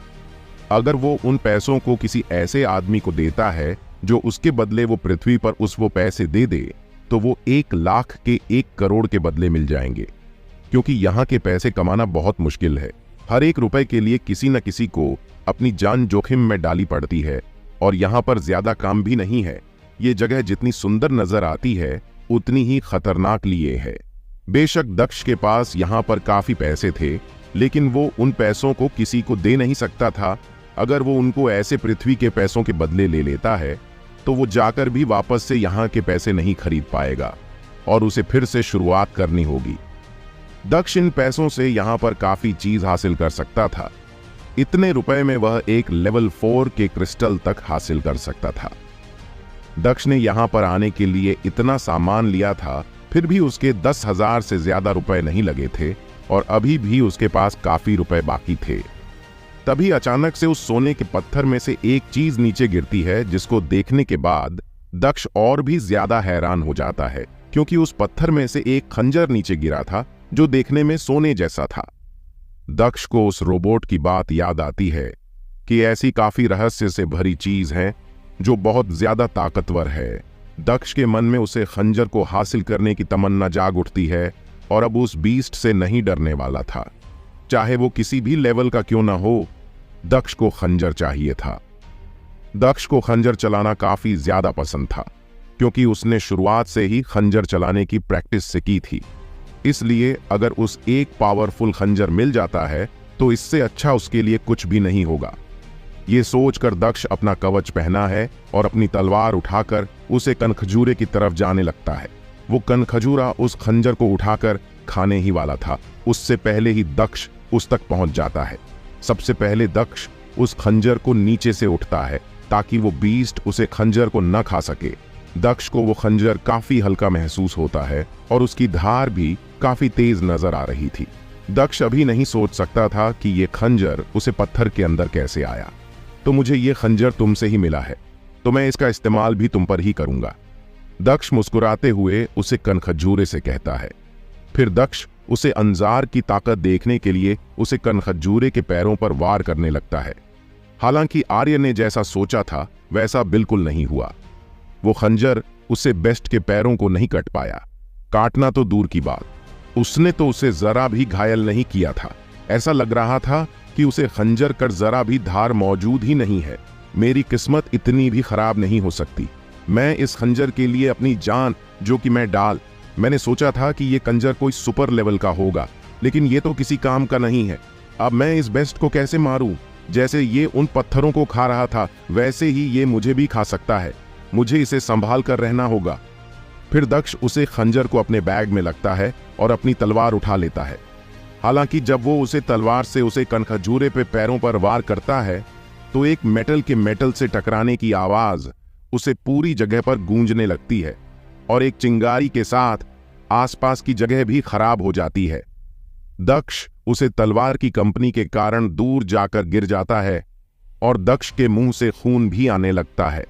अगर वो उन पैसों को किसी ऐसे आदमी को देता है जो उसके बदले वो पृथ्वी पर वो पैसे दे दे, तो वो 1 लाख के 1 करोड़ के बदले मिल जाएंगे। क्योंकि यहाँ के पैसे कमाना बहुत मुश्किल है। हर 1 रुपए के लिए किसी न किसी को अपनी जान जोखिम में डाली पड़ती है, और यहाँ पर ज्यादा काम भी नहीं है। ये जगह जितनी सुंदर नजर आती है, उतनी ही खतरनाक लिए है। बेशक दक्ष के पास यहाँ पर काफी पैसे थे, लेकिन वो उन पैसों को किसी को दे नहीं सकता था। अगर वो उनको ऐसे पृथ्वी के पैसों के बदले ले लेता है, तो वो जाकर भी वापस से यहाँ के पैसे नहीं खरीद पाएगा और उसे फिर से शुरुआत करनी होगी। दक्ष इन पैसों से यहाँ पर काफी चीज हासिल कर सकता था। इतने रुपए में वह एक लेवल 4 के क्रिस्टल तक हासिल कर सकता था। दक्ष ने यहाँ पर आने के लिए इतना सामान लिया था, फिर भी उसके 10,000 से ज्यादा रुपए नहीं लगे थे और अभी भी उसके पास काफी रुपए बाकी थे। तभी अचानक से उस सोने के पत्थर में से एक चीज नीचे गिरती है, जिसको देखने के बाद दक्ष और भी ज्यादा हैरान हो जाता है, क्योंकि उस पत्थर में से एक खंजर नीचे गिरा था जो देखने में सोने जैसा था। दक्ष को उस रोबोट की बात याद आती है कि ऐसी काफी रहस्य से भरी चीज है जो बहुत ज्यादा ताकतवर है। दक्ष के मन में उसे खंजर को हासिल करने की तमन्ना जाग उठती है और अब उस बीस्ट से नहीं डरने वाला था। चाहे वो किसी भी लेवल का क्यों ना हो, दक्ष को खंजर चाहिए था। दक्ष को खंजर चलाना काफी ज्यादा पसंद था, क्योंकि उसने शुरुआत से ही खंजर चलाने की प्रैक्टिस से की थी। इसलिए अगर उस एक पावरफुल खंजर मिल जाता है, तो इससे अच्छा उसके लिए कुछ भी नहीं होगा। ये सोचकर दक्ष अपना कवच पहना है और अपनी तलवार उठाकर उसे कनखजूरे की तरफ जाने लगता है। वो कनखजूरा उस खंजर को उठाकर खाने ही वाला था। उससे पहले ही दक्ष उस तक पहुंच जाता है। सबसे पहले दक्ष उस खंजर को नीचे से उठता है ताकि वो बीस्ट उसे खंजर को न खा सके। दक्ष को वो खंजर काफी हल्का महसूस होता है और उसकी धार भी काफी तेज नजर आ रही थी। दक्ष अभी नहीं सोच सकता था कि ये खंजर उसे पत्थर के अंदर कैसे आया। तो मुझे ये खंजर तुमसे ही मिला है, तो मैं इसका इस्तेमाल भी तुम पर ही करूंगा। दक्ष मुस्कुराते हुए उसे कनखजूरे से कहता है। फिर दक्ष उसे अंजार की ताकत देखने के लिए उसे कनखजूरे के पैरों पर वार करने लगता है। हालांकि आर्य ने जैसा सोचा था वैसा बिल्कुल नहीं हुआ। वो खंजर उसे बेस्ट के पैरों को नहीं कट पाया। काटना तो दूर की बात, उसने तो उसे जरा भी घायल नहीं किया था। ऐसा लग रहा था कि उसे खंजर कर जरा भी धार मौजूद ही नहीं है। मेरी किस्मत इतनी भी खराब नहीं हो सकती। मैं इस खंजर के लिए अपनी जान जो कि मैंने सोचा था कि ये खंजर कोई सुपर लेवल का होगा, लेकिन ये तो किसी काम का नहीं है। अब मैं इस बेस्ट को कैसे मारूं? जैसे ये उन पत्थरों को खा रहा था, वैसे ही ये मुझे भी खा सकता है। मुझे इसे संभाल कर रहना होगा। फिर दक्ष उसे खंजर को अपने बैग में लगता है और अपनी तलवार उठा लेता है। हालांकि जब वो उसे तलवार से उसे कनखजूरे पे पैरों पर वार करता है, तो एक मेटल के मेटल से टकराने की आवाज उसे पूरी जगह पर गूंजने लगती है और एक चिंगारी के साथ आसपास की जगह भी खराब हो जाती है। दक्ष उसे तलवार की कंपनी के कारण दूर जाकर गिर जाता है और दक्ष के मुंह से खून भी आने लगता है।